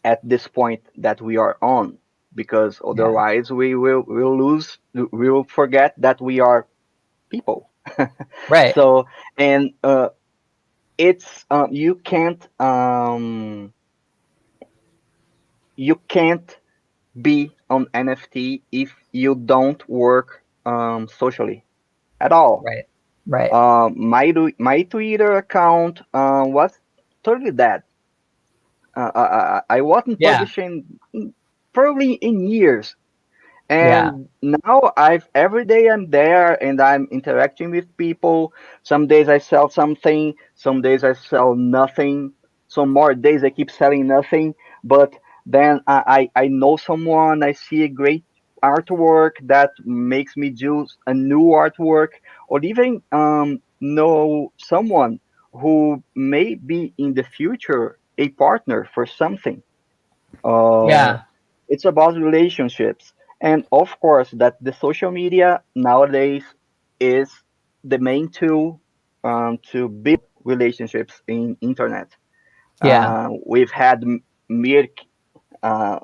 B: at this point that we are on, because
A: Yeah.
B: otherwise we will forget that we are people.
A: Right.
B: So, and it's you can't be on NFT if you don't work socially at all.
A: Right. Right.
B: My Twitter account was totally dead. I wasn't
A: Yeah.
B: publishing probably in years.
A: Yeah.
B: And now I've every day I'm there and I'm interacting with people. Some days I sell something, some days I sell nothing. Some more days I keep selling nothing. But then I know someone, I see a great artwork that makes me do a new artwork, or even know someone who may be in the future a partner for something. Uh,
A: Yeah.
B: it's about relationships, and of course that the social media nowadays is the main tool to build relationships in internet.
A: Yeah.
B: We've had Mirk uh,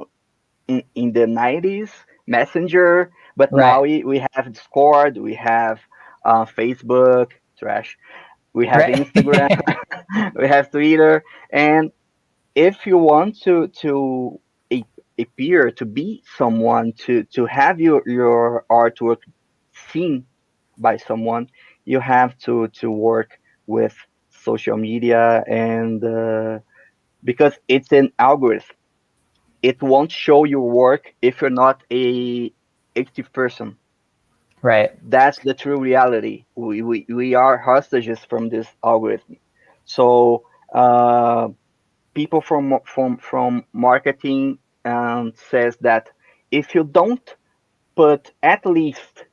B: in the 90s, Messenger, but
A: Right.
B: now we have Discord, we have Facebook, trash, we have Instagram,
A: Right.
B: we have Twitter. And if you want to a, appear to be someone, to have your artwork seen by someone, you have to work with social media, and because it's an algorithm, it won't show your work if you're not a active person.
A: Right.
B: That's the true reality. We are hostages from this algorithm. So people from marketing says that if you don't put at least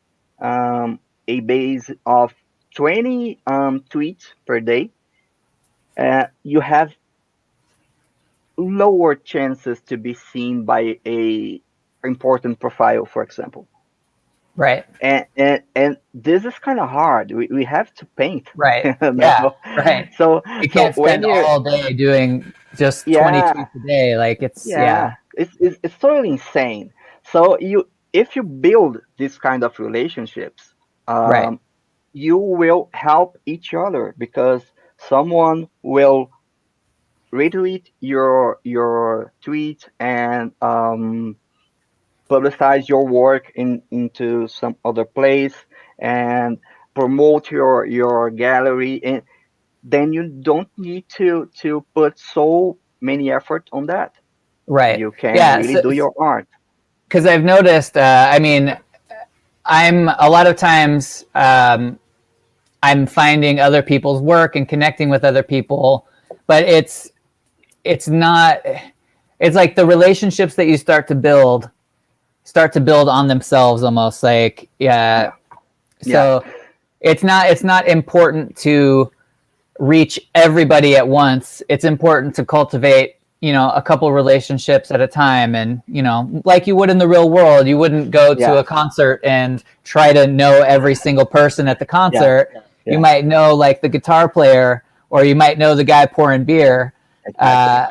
B: a base of 20 tweets per day, you have lower chances to be seen by a important profile, for example.
A: Right.
B: And this is kind of hard. We have to paint,
A: Right.
B: you
A: Yeah.
B: know.
A: Right.
B: So
A: You
B: so
A: can't
B: when
A: spend
B: you're
A: all day doing just 20
B: yeah
A: tweets a day. Like it's
B: yeah,
A: yeah.
B: it's totally insane. So if you build this kind of relationships,
A: Right.
B: um, you will help each other because someone will retweet your tweet and publicize your work into some other place and promote your gallery, and then you don't need to put so many effort on that.
A: Right.
B: You can
A: Yeah.
B: really
A: So
B: do your art.
A: because I've noticed, I mean, I'm a lot of times I'm finding other people's work and connecting with other people, but it's not. It's like the relationships that you start to build on themselves almost. Like yeah.
B: Yeah, yeah,
A: So it's not important to reach everybody at once. It's important to cultivate, a couple relationships at a time. And, like you would in the real world, you wouldn't go to
B: yeah,
A: a concert and try to know every single person at the
B: yeah,
A: concert. You
B: yeah.
A: might know like the guitar player, or you might know the guy pouring beer.
B: Exactly,
A: Uh,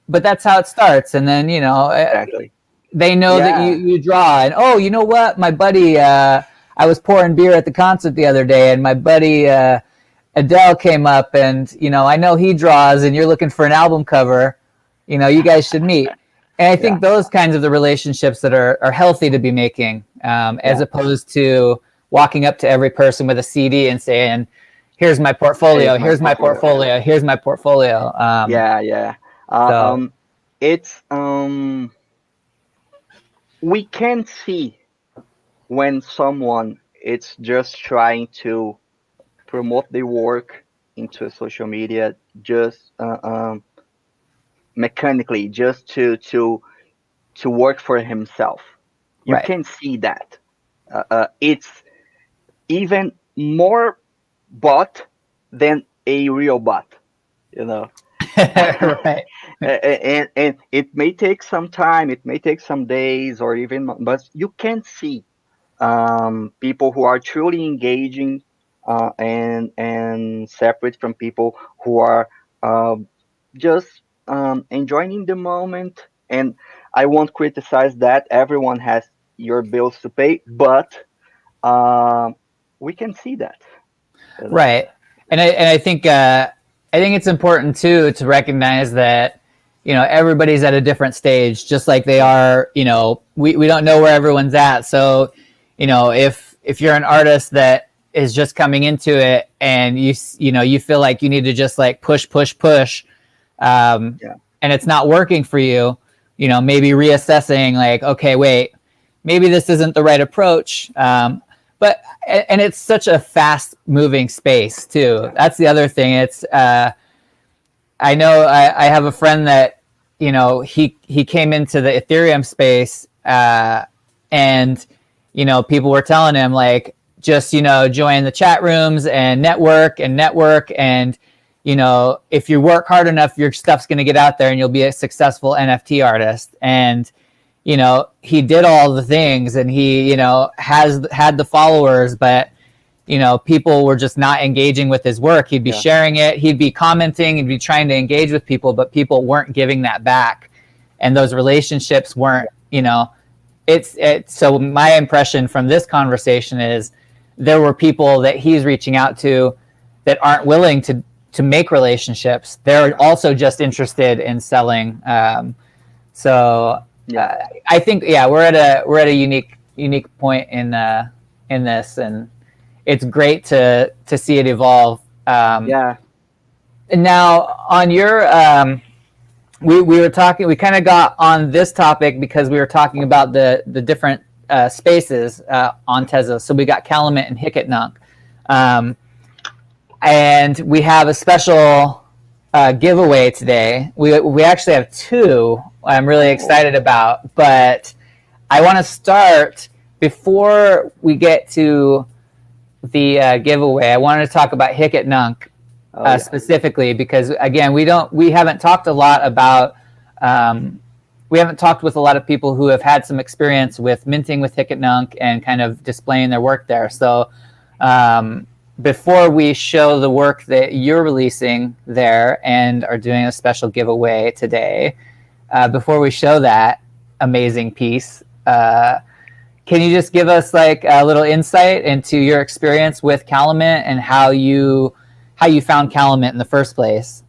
A: but that's how it starts. And then,
B: exactly.
A: they know that you,
B: Yeah,
A: you draw. And, oh, you know what? My buddy, I was pouring beer at the concert the other day, and my buddy, Adele came up, and I know he draws, and you're looking for an album cover. You guys should meet. And I
B: yeah,
A: think those kinds of the relationships that are healthy to be making, as
B: yeah.
A: opposed to walking up to every person with a CD and saying, "Here's my
B: It's
A: portfolio.
B: my
A: Here's my
B: portfolio.
A: portfolio. Here's my portfolio."
B: Yeah, yeah. Uh,
A: So
B: um, it's we can see when someone it's just trying to promote their work into social media just mechanically, just to work for himself. You
A: right,
B: can see that. It's even more bot than a real bot, you know.
A: right,
B: And it may take some time, it may take some days or even but you can see people who are truly engaging and separate from people who are uh, just enjoying the moment. And I won't criticize that. Everyone has your bills to pay, but um, we can see that. You know?
A: right. And I think it's important too to recognize that everybody's at a different stage, just like they
B: Yeah,
A: are. We don't know where everyone's at. So if you're an artist that is just coming into it, and you feel like you need to just like push, um,
B: yeah,
A: and it's not working for you, maybe reassessing, like, okay, wait, maybe this isn't the right approach. But and it's such a fast moving space too.
B: yeah,
A: That's the other thing. It's I know I have a friend that he came into the Ethereum space, and people were telling him, like, just join the chat rooms and network, and if you work hard enough, your stuff's going to get out there and you'll be a successful NFT artist. And he did all the things, and he has had the followers, but people were just not engaging with his work. He'd be
B: yeah,
A: sharing it, he'd be commenting, he'd be trying to engage with people, but people weren't giving that back, and those relationships weren't. It's so my impression from this conversation is there were people that he's reaching out to that aren't willing to make relationships. They're also just interested in selling. So
B: yeah,
A: I think, yeah, we're at a unique point in this, and it's great to see it evolve.
B: yeah,
A: And now on your we were talking, we kind of got on this topic because we were talking about the different spaces on Tezos. So we got Calumet and hicathon, and we have a special giveaway today. We actually have two. I'm really
B: Oh,
A: excited about, but I want to start before we get to the giveaway. I wanted to talk about Hic et Nunc
B: oh yeah.
A: specifically because again, we haven't talked a lot about. Um, we haven't talked with a lot of people who have had some experience with minting with Hic et Nunc and kind of displaying their work there. So um, before we show the work that you're releasing there and are doing a special giveaway today, before we show that amazing piece, can you just give us like a little insight into your experience with Calumet and how you found Calumet in the first place?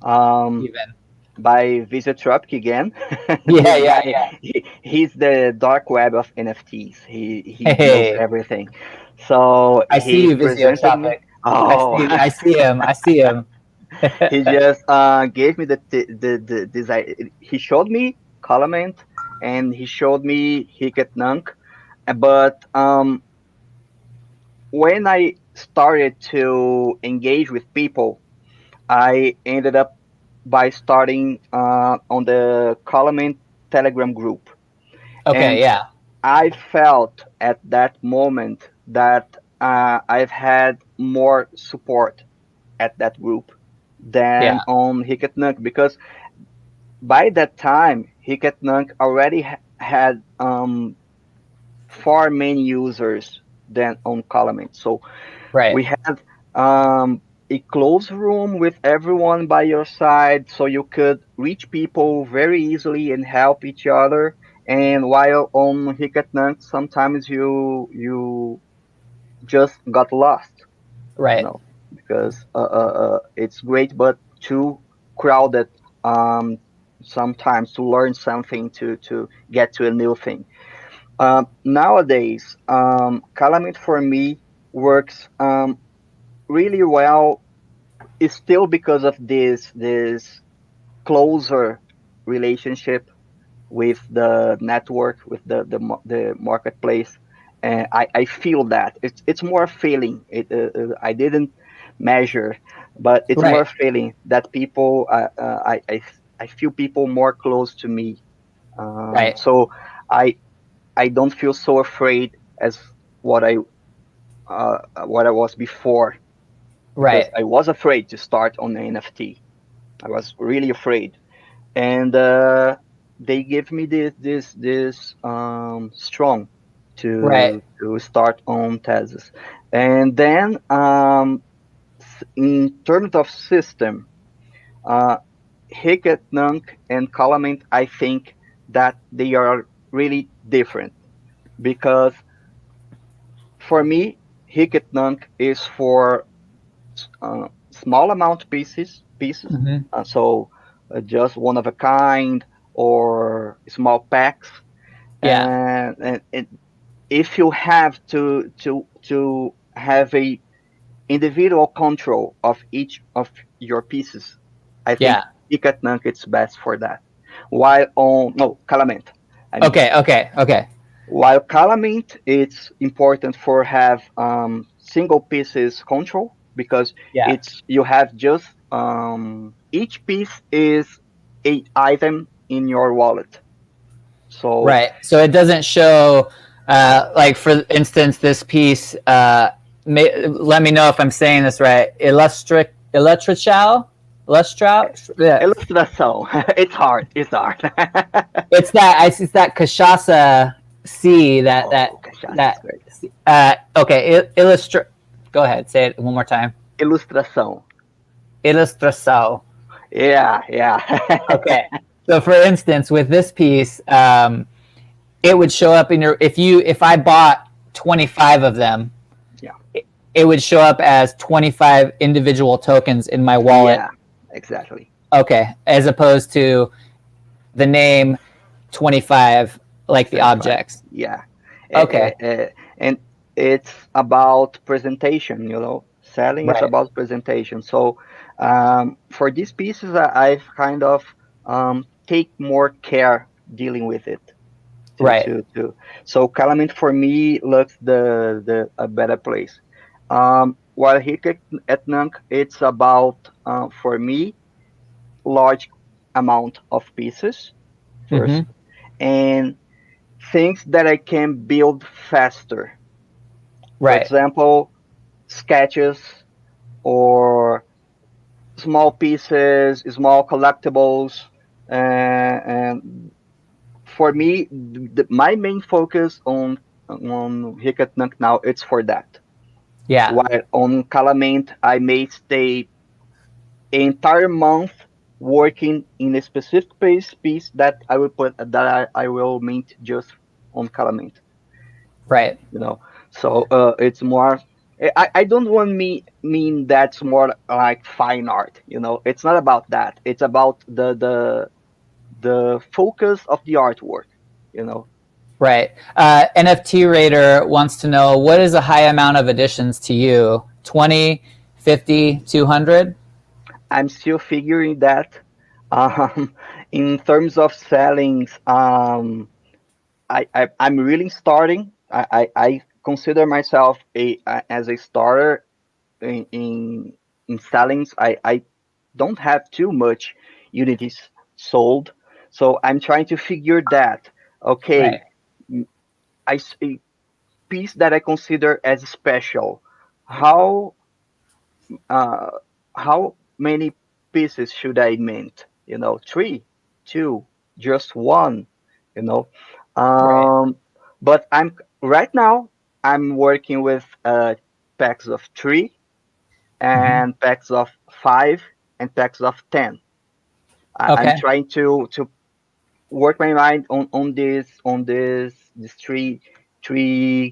B: Um,
A: Even.
B: by Visotropic again.
A: Yeah,
B: This
A: yeah,
B: guy,
A: yeah.
B: he's the dark web of NFTs. He knows
A: Hey,
B: everything. So
A: I see
B: he
A: you,
B: presented me.
A: Topic. I
B: Oh,
A: see. I see him. I see him.
B: he just gave me the design. He showed me Colament and he showed me Hicket Nunk. But when I started to engage with people, I ended up by starting on the Colament Telegram group.
A: Okay.
B: And
A: Yeah.
B: I felt at that moment that I've had more support at that group than
A: Yeah.
B: on Hicketnunk because by that time Hicketnunk already had far many users than on Colament. So
A: Right.
B: we had a closed room with everyone by your side so you could reach people very easily and help each other. And while on Hicketnunk, sometimes you just got lost, you
A: Right.
B: know, because it's great, but too crowded um, sometimes to learn something to get to a new thing. Nowadays, Calamity for me works really well. Is still because of this closer relationship with the network, with the marketplace, and I feel that it's more feeling. I didn't measure, but it's more
A: Right.
B: feeling that people I feel people more close to me.
A: Right.
B: So I I don't feel so afraid as what I what I was before because
A: Right.
B: I was afraid to start on the NFT. I was really afraid, and they gave me this strong
A: Right.
B: to start on thesis, and then in terms of system, uh, Hicket, Nunk, and Calamint, I think that they are really different because for me, Hicket Nunk is for small amount pieces,
A: Hmm.
B: so just one of a kind or small packs,
A: Yeah.
B: and if you have to have a individual control of each of your pieces, I think
A: Yeah.
B: Ikat Nunk it's best for that. While on no Calamint, I mean.
A: Okay. Okay. Okay.
B: While Calamint, it's important for have single pieces control because
A: Yeah.
B: it's you have just each piece is a item in your wallet. So
A: Right. So it doesn't show, like for instance, this piece. Let me know if I'm saying this right. Illustrate. Yeah.
B: illustration, it's hard. It's hard.
A: It's that cachaça C
B: Oh, cachaça is
A: that.
B: great.
A: Okay. Illustrate. Go ahead. Say it one more time.
B: Illustration.
A: Ilustração.
B: Yeah, yeah.
A: Okay. So for instance, with this piece, it would show up in your if I bought 25 of them,
B: Yeah,
A: it would show up as 25 individual tokens in my wallet.
B: yeah, exactly.
A: Okay, as opposed to the name 25, like the
B: 25.
A: objects.
B: Yeah.
A: Okay.
B: And it's about presentation, you know. Selling is
A: Right.
B: about presentation. So for these pieces, I've kind of take more care dealing with it.
A: Right.
B: So Calamint for me looks the a better place. While Hickek at Nunk, it's about for me. large amount of pieces first,
A: Mm-hmm.
B: and things that I can build faster. For
A: Right.
B: example, sketches or small pieces, small collectibles, and for me, my main focus on Hicathon now it's for that.
A: Yeah.
B: While on Calamint, I may stay entire month working in a specific piece that I will mint just on Calamint.
A: Right.
B: You know, so it's more. I don't want me mean that's more like fine art. You know, it's not about that. It's about the focus of the artwork. You know,
A: Right. NFT Raider wants to know what is a high amount of additions to you? 20, 50, 200?
B: I'm still figuring that. Um, in terms of sellings, I'm really starting. I consider myself as a starter in sellings. I don't have too much unities sold, so I'm trying to figure that.
A: Right.
B: Okay, mm, a piece that I consider as special. How uh, how many pieces should I mint? You know, three, two, just one. You know,
A: Right.
B: um, but I'm right now. I'm working with packs of three
A: Mm-hmm.
B: and packs of five and packs of 10. I'm
A: Okay.
B: trying to work my mind on this three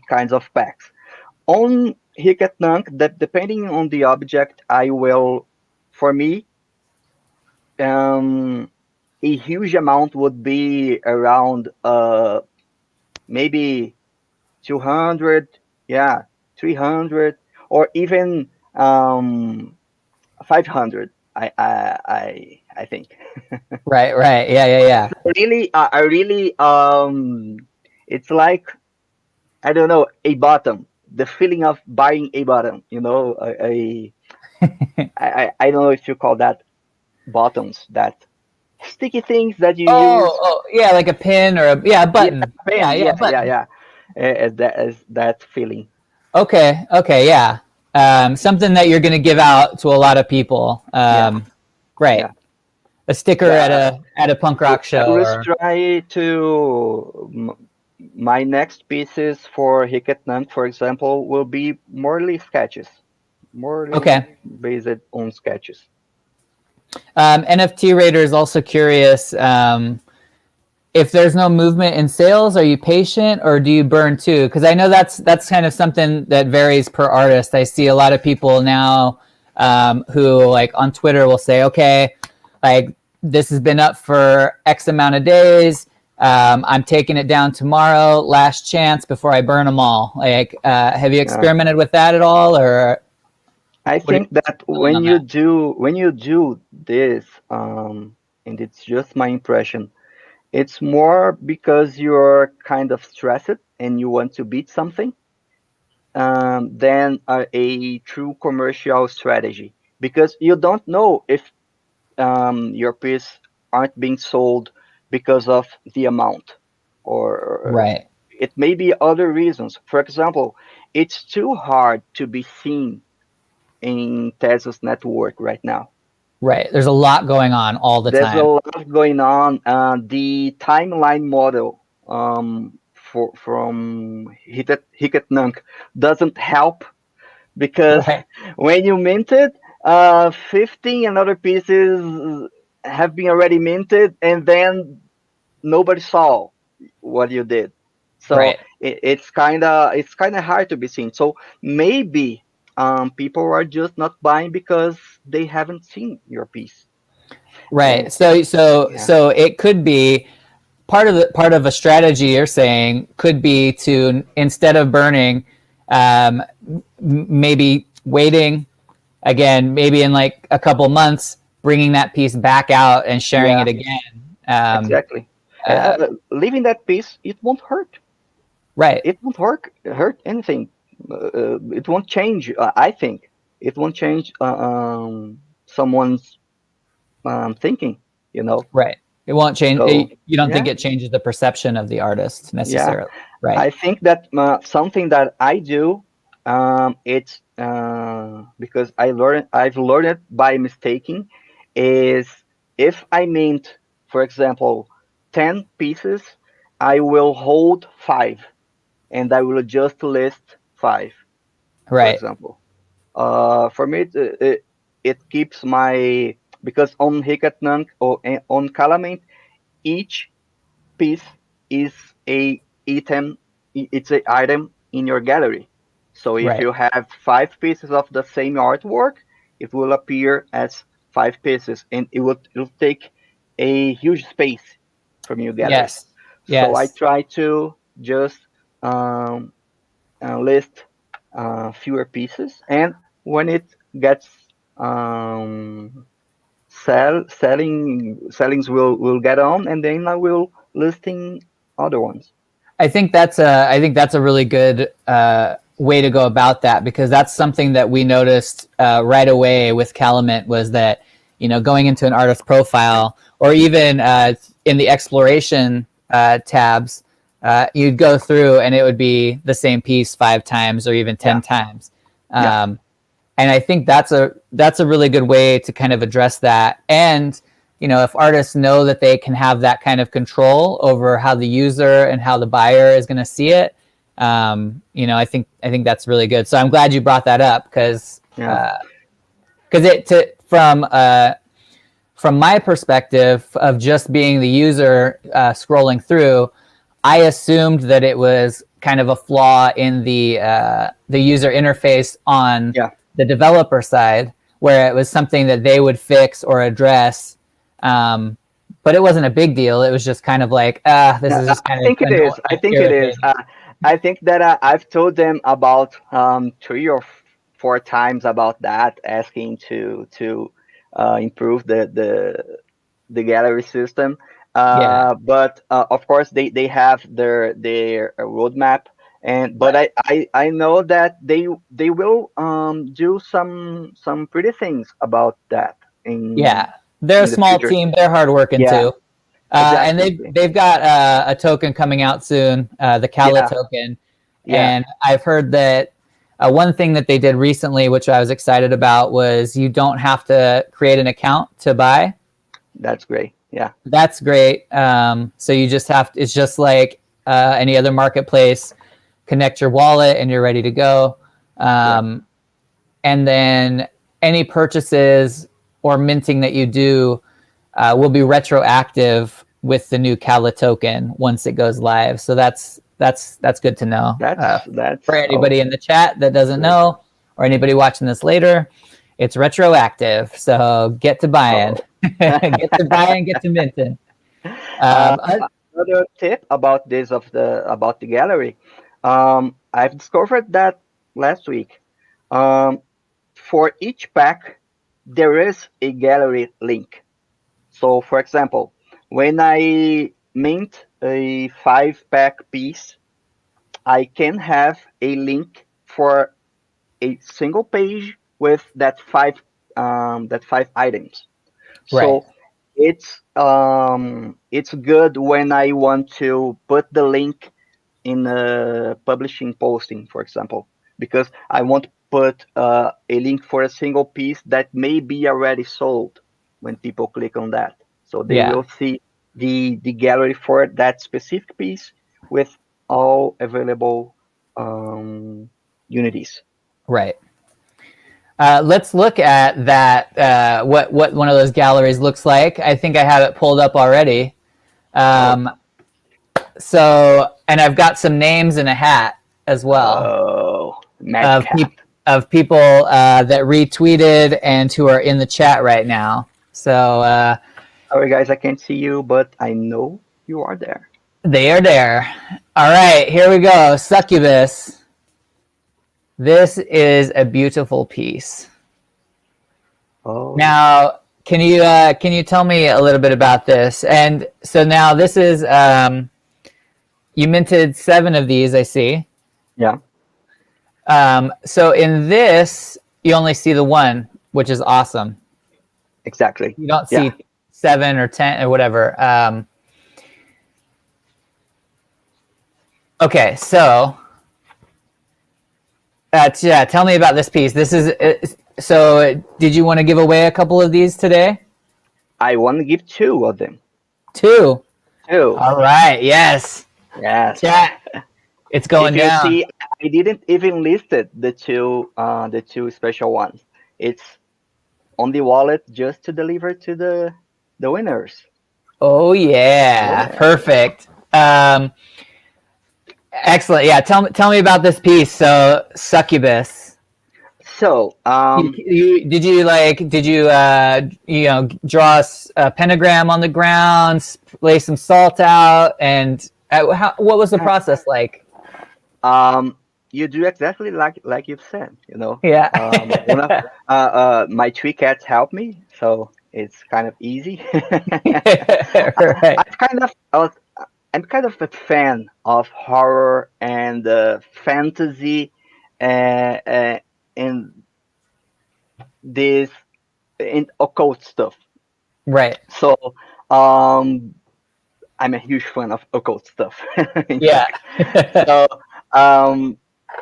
B: kinds of packs. On Hicathon, that depending on the object, I will, for me, um, a huge amount would be around maybe 200, yeah, 300, or even 500. I think.
A: Right. Right. Yeah. Yeah. Yeah.
B: Really, I really it's like I don't know a bottom. The feeling of buying a bottom. You know, I don't know if you call that bottoms. That sticky things that you use.
A: Oh, yeah, like a pin or a
B: Yeah,
A: button. Yeah,
B: pen.
A: yeah,
B: Yeah, yeah,
A: button.
B: yeah. As that feeling.
A: Okay. Okay. Yeah. Something that you're going to give out to a lot of people.
B: Yeah,
A: Great.
B: yeah.
A: A sticker at
B: Yeah.
A: a punk rock
B: I
A: show
B: will
A: or
B: try to my next pieces for Hicketnunk, for example, will be morely sketches, morely
A: okay.
B: based on sketches.
A: NFT Raider is also curious. If there's no movement in sales, are you patient or do you burn too? Because I know that's kind of something that varies per artist. I see a lot of people now who like on Twitter will say, okay, like this has been up for X amount of days. I'm taking it down tomorrow, last chance before I burn them all. Like, have you
B: Yeah.
A: experimented with that at all, or
B: I
A: what are
B: think that
A: your feeling on that?
B: when you do this, and it's just my impression, it's more because you're kind of stressed and you want to beat something, than a true commercial strategy. Because you don't know if your piece aren't being sold because of the amount, or
A: Right,
B: it may be other reasons. For example, it's too hard to be seen in Tesla's network right now.
A: right. There's a lot going on all the
B: There's a
A: time.
B: lot going on. The timeline model from Hicketnunk doesn't help because
A: Right,
B: when you minted, 15 another pieces have been already minted, and then nobody saw what you did. So
A: right.
B: it's kind of hard to be seen. So maybe people are just not buying because they haven't seen your piece.
A: Right.
B: And yeah,
A: So it could be part of a strategy you're saying could be to instead of burning, maybe waiting again, maybe in like a couple months, bringing that piece back out and sharing
B: yeah,
A: it again. Um,
B: exactly.
A: uh,
B: Leaving that piece, it won't hurt.
A: right.
B: It won't hurt anything. It won't change. I think it won't change someone's. thinking, you know.
A: Right. It won't change.
B: So
A: You don't think
B: yeah,
A: it changes the perception of the artist
B: yeah.
A: necessarily. Right.
B: I think that something that I do, it's because I've learned it by mistaking, is if I mint, for example, 10 pieces, I will hold five, and I will just list five, for
A: Right.
B: example. For me, it keeps my, because on hicathon or on Calamint, each piece is a item. It's a item in your gallery. So if
A: Right.
B: you have 5 pieces of the same artwork, it will appear as 5 pieces, and it will take a huge space from your gallery.
A: Yes.
B: So I
A: Yes.
B: try to just um, list fewer pieces, and when it gets um, sellings will get on, and then I will listing other ones.
A: I think that's a really good way to go about that, because that's something that we noticed right away with Calumet, was that going into an artist profile, or even in the exploration tabs, you'd go through and it would be the same piece 5 times or even
B: Yeah,
A: 10 times.
B: yeah,
A: And I think that's a really good way to kind of address that. And if artists know that they can have that kind of control over how the user and how the buyer is going to see it, I think that's really good. So I'm glad you brought that up, because
B: yeah.
A: from my perspective of just being the user scrolling through, I assumed that it was kind of a flaw in the user interface on
B: Yeah.
A: the developer side, where it was something that they would fix or address. But it wasn't a big deal. It was just kind of like, this
B: Yeah,
A: is just
B: I
A: kind of
B: think it is.
A: annoying
B: I
A: and
B: think it is.
A: irritating.
B: I think that I've told them about 3 or 4 times about that, asking to improve the gallery system.
A: Yeah,
B: But of course, they have their roadmap, and but
A: right.
B: I know that they will do some pretty things about that
A: Yeah, they're a
B: in the
A: small
B: future.
A: team. They're hard working
B: Yeah,
A: too. And they've
B: definitely.
A: they've got a token coming out soon, the Kala
B: Yeah,
A: token.
B: yeah,
A: And I've heard that one thing that they did recently, which I was excited about, was you don't have to create an account to buy.
B: that's great. Yeah,
A: That's great. So you just have it's just like any other marketplace. Connect your wallet and you're ready to go.
B: yeah.
A: Um, and then any purchases or minting that you do will be retroactive with the new Kala token once it goes live. So that's good to know
B: That's
A: for
B: oh
A: anybody in the chat that doesn't
B: great.
A: know, or anybody watching this later. It's retroactive, so get to buying,
B: Oh.
A: get to buying, get to minting.
B: uh,
A: Um, uh,
B: Another tip about this of the about the gallery, I've discovered that last week. Um, for each pack, there is a gallery link. So, for example, when I mint a 5 pack piece, I can have a link for a single page with that five items.
A: right.
B: So it's good when I want to put the link in a publishing posting, for example, because I want to put a link for a single piece that may be already sold when people click on that. So they
A: Yeah.
B: will see the gallery for that specific piece with all available unities.
A: Right. Let's look at that. What one of those galleries looks like. I think I have it pulled up already.
B: Oh,
A: Um, and I've got some names in a hat as well
B: oh, Magic
A: of
B: Hat.
A: people that retweeted and who are in the chat right now. So
B: Sorry, guys, I can't see you, but I know you are there.
A: they are there. All right, here we go. Succubus. This is a beautiful piece.
B: Oh, yeah.
A: Now, can you tell me a little bit about this? And so now this is you minted 7 of these, I see.
B: Yeah.
A: So in this, you only see the one, which is awesome.
B: exactly.
A: You don't
B: Yeah.
A: see 7 or 10 or whatever. Okay, so yeah, tell me about this piece. This is so. Did you want to give away a couple of these today?
B: I want to give two of them.
A: 2.
B: Two.
A: All right. Yes.
B: Yes.
A: Chat. It's
B: If
A: going
B: you
A: down.
B: see, I didn't even listed the two special ones. It's on the wallet just to deliver to the winners.
A: Oh yeah,
B: Yeah.
A: perfect. Excellent. Yeah, tell me about this piece. So succubus.
B: So,
A: Did you draw a pentagram on the ground, lay some salt out, and what was the process like?
B: um, you do exactly like you've said.
A: Yeah.
B: One of my three cats help me, so it's kind of easy.
A: Right.
B: I'm kind of a fan of horror and fantasy, and this and occult stuff.
A: Right.
B: So, um, I'm a huge fan of occult stuff, in
A: Yeah.
B: fact. So, um,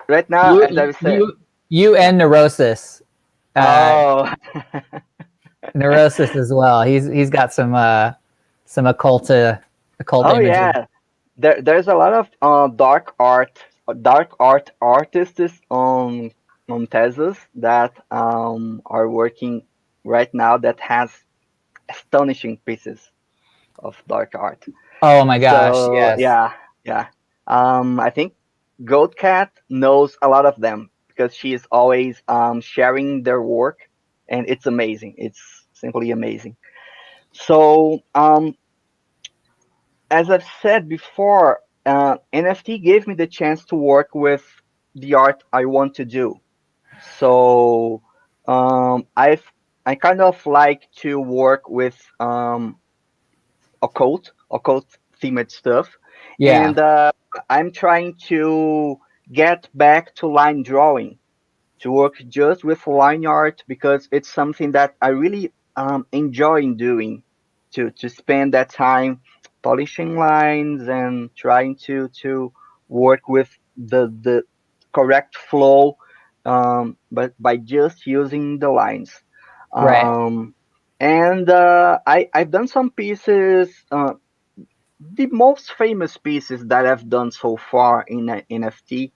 B: right now, as
A: you
B: I said,
A: you you and neurosis. Uh,
B: oh,
A: neurosis as well. He's got some occult
B: oh
A: imagery.
B: yeah, there's a lot of dark art artists on Tezos that are working right now that has astonishing pieces of dark art.
A: Oh my gosh,
B: So
A: yes.
B: yeah, yeah. I think Goat Cat knows a lot of them because she is always sharing their work, and it's amazing. It's simply amazing. So as I've said before, NFT gave me the chance to work with the art I want to do. So I kind of like to work with occult themed stuff,
A: Yeah.
B: and I'm trying to get back to line drawing, to work just with line art because it's something that I really enjoy in doing. To spend that time polishing lines and trying to work with the correct flow, but by just using the lines.
A: Right.
B: Um, and I've done some pieces. The most famous pieces that I've done so far in NFT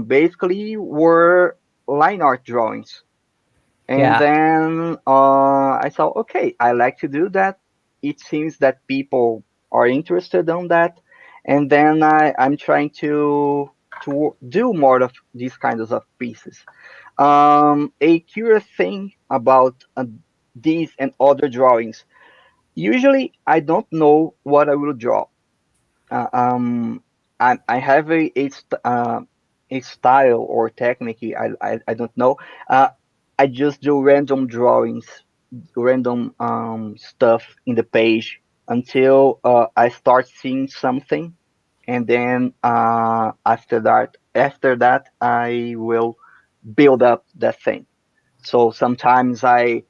B: basically were line art drawings. And
A: Yeah.
B: then I thought, okay, I like to do that. It seems that people are interested on that. And then I'm trying to do more of these kinds of pieces. A curious thing about these and other drawings. Usually, I don't know what I will draw. Uh, um, I have a style or technique. I don't know. Uh, I just do random drawings, random stuff in the page until I start seeing something, and then after that, I will build up that thing. So sometimes I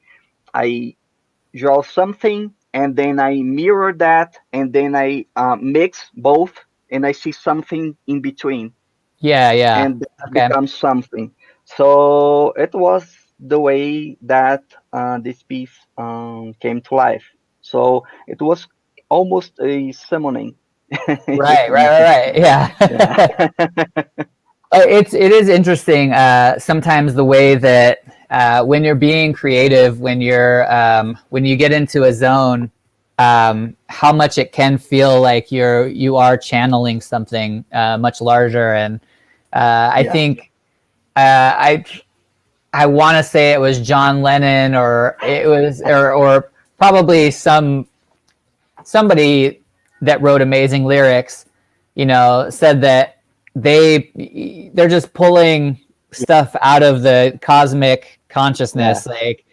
B: draw something and then I mirror that and then I mix both and I see something in between
A: Yeah, yeah.
B: and that
A: Okay.
B: becomes something. So it was the way that this piece came to life. So it was almost a summoning, if
A: Right,
B: you
A: right,
B: can.
A: right, right. Yeah.
B: Yeah.
A: It is interesting sometimes the way that when you're being creative, when you get into a zone, how much it can feel like you are channeling something much larger. And I
B: Yeah.
A: think I want to say it was John Lennon, or it was or probably somebody that wrote amazing lyrics, said that they're just pulling stuff out of the cosmic
B: Yeah.
A: consciousness. Like,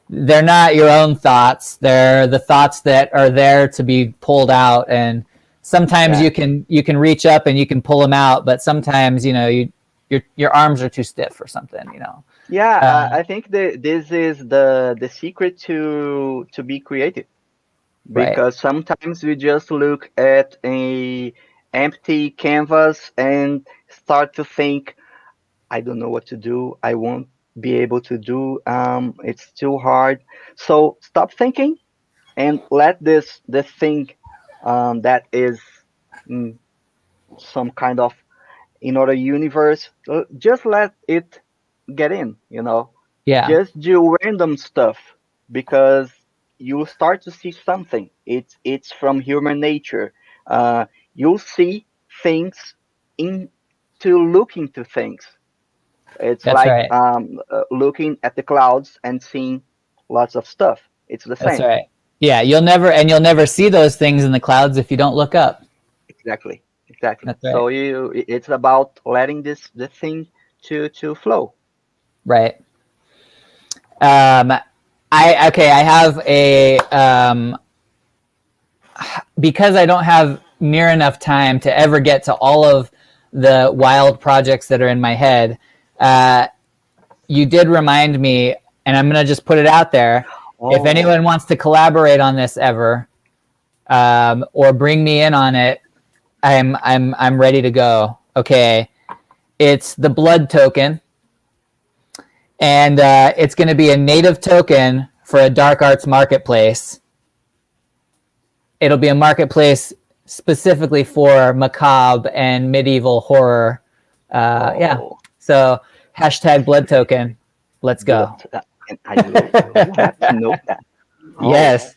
A: they're not your own thoughts, they're the thoughts that are there to be pulled out. And sometimes
B: Yeah.
A: you can reach up and you can pull them out, but sometimes your arms are too stiff or something.
B: Yeah,
A: Uh,
B: I think this is the secret to be creative,
A: right.
B: because sometimes we just look at a empty canvas and start to think, I don't know what to do. I won't be able to do. It's too hard. So stop thinking and let this thing that is mm, some kind of another universe. Just let it get in.
A: Yeah,
B: Just do random stuff, because you'll start to see something. It's from human nature. You'll see things into looking to things. It's
A: that's
B: like
A: right.
B: looking at the clouds and seeing lots of stuff. It's the
A: That's
B: same.
A: right. Yeah, you'll never see those things in the clouds if you don't look up.
B: Exactly. Exactly.
A: That's right.
B: So it's about letting this thing to flow.
A: Right. I have a because I don't have near enough time to ever get to all of the wild projects that are in my head. Uh, you did remind me, and I'm gonna just put it out there. If
B: Oh,
A: anyone wants to collaborate on this ever, or bring me in on it, I'm ready to go. Okay, it's the blood token, and it's going to be a native token for a dark arts marketplace. It'll be a marketplace specifically for macabre and medieval horror. Yeah.
B: oh,
A: So hashtag blood token. Let's
B: blood.
A: go.
B: And I will have to know that. Oh,
A: Yes.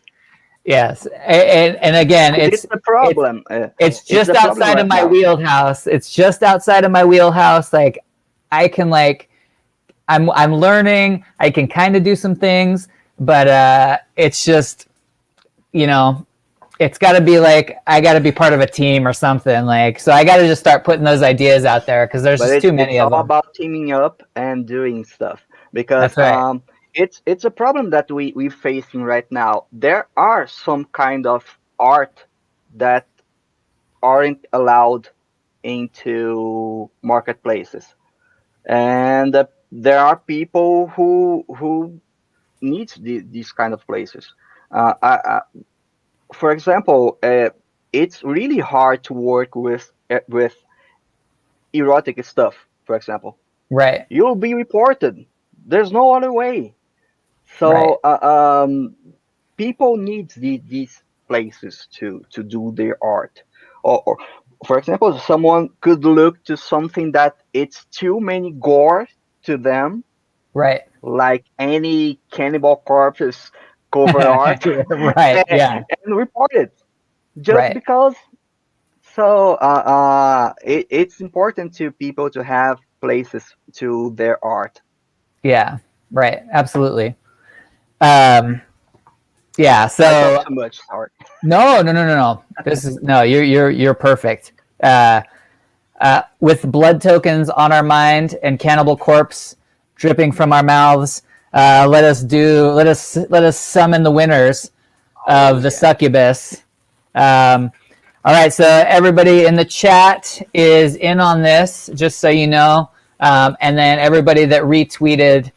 A: Yes. And again,
B: because it's the
A: it's
B: problem.
A: it's
B: It's
A: just
B: the problem
A: outside of
B: right
A: my
B: now.
A: wheelhouse. It's just outside of my wheelhouse. Like I can like I'm learning. I can kind of do some things, but it's just you know it's got to be like I got to be part of a team or something. Like so, I got to just start putting those ideas out there because there's
B: But
A: just
B: it's
A: too
B: it's
A: many of
B: all
A: them.
B: about teaming up and doing stuff, because
A: That's right.
B: it's a problem that we're facing right now. There are some kind of art that aren't allowed into marketplaces, and there are people who needs these kind of places. For example, it's really hard to work with erotic stuff. For example,
A: Right.
B: you'll be reported. There's no other way.
A: Right.
B: So people need these places to do their art. Or, for example, someone could look to something that it's too many gore to them,
A: Right.
B: like any Cannibal Corpse cover art,
A: Right. Yeah.
B: and report it just
A: Right.
B: because. So it's important to people to have places to their art.
A: Yeah. Right. Absolutely. Um, yeah.
B: I talk
A: So
B: too much. Sorry.
A: no, no, no, no, no. This is no. You're perfect. With blood tokens on our mind and cannibal corpse dripping from our mouths, let us summon the winners
B: Oh
A: of the
B: yeah.
A: succubus. All right, so everybody in the chat is in on this, just so you know, and then everybody that retweeted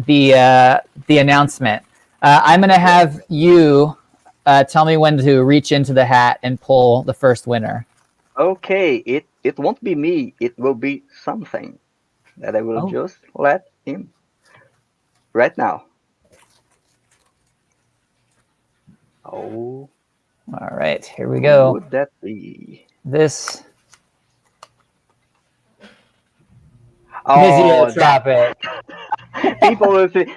A: the announcement. I'm going to
B: Great.
A: have you tell me when to reach into the hat and pull the first winner.
B: Okay, it won't be me. It will be something that I will
A: Oh,
B: just let in right now. Oh,
A: all right, here we
B: who
A: go.
B: would that be?
A: This
B: Oh, that
A: Physiotropic.
B: people will think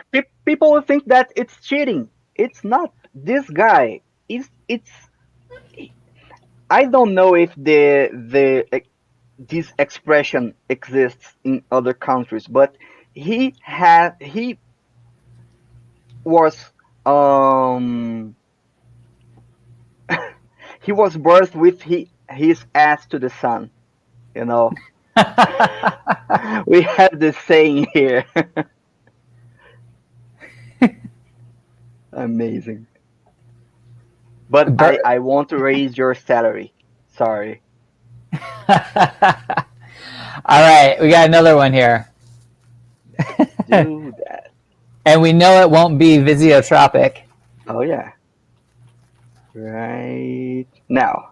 B: people will think that it's cheating. It's not. This guy is. It's. I don't know if this expression exists in other countries, but he was um he was birthed with his ass to the sun. You know, we have this saying here. Amazing. But I want to raise your salary. Sorry.
A: All right, we got another one here.
B: do that.
A: And we know it won't be Visiotropic.
B: Oh yeah. Right now.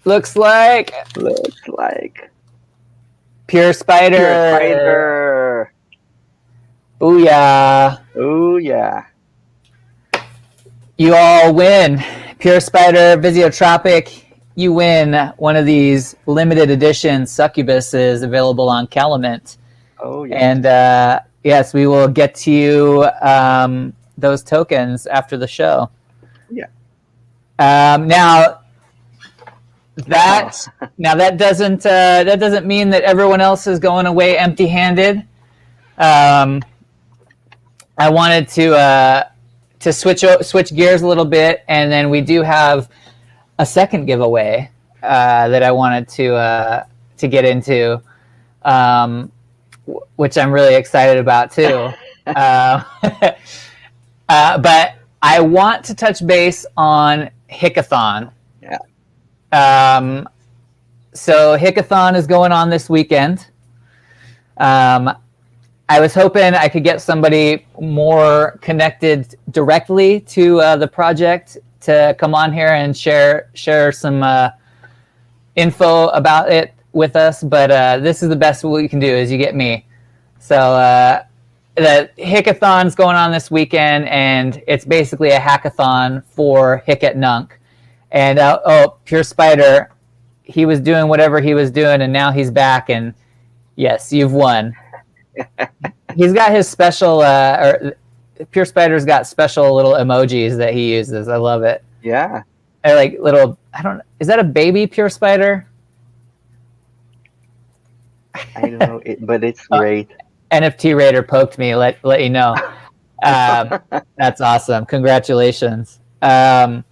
A: Looks like
B: Looks like
A: Pure Spider.
B: Pure Spider.
A: Booyah.
B: Oh yeah.
A: You all win. Pure Spider, Visiotropic. You win one of these limited edition succubuses available on Calumet.
B: Oh yeah.
A: And yes, we will get to you those tokens after the show.
B: Yeah.
A: Now that doesn't mean that everyone else is going away empty-handed. I wanted to switch gears a little bit, and then we do have a second giveaway that I wanted to get into, which I'm really excited about too. But I want to touch base on Hicathon.
B: Yeah.
A: So Hicathon is going on this weekend. I was hoping I could get somebody more connected directly to the project to come on here and share some info about it with us. But this is the best we can do is you get me. So the Hicathon's going on this weekend, and it's basically a hackathon for Hic at Nunc. And Pure Spider, he was doing whatever he was doing, and now he's back. And yes, you've won. He's got his special, Pure Spider's got special little emojis that he uses. I love it.
B: Yeah.
A: They're like little, is that a baby Pure Spider?
B: I don't know, but it's great.
A: NFT Raider poked me, let you know. That's awesome. Congratulations. But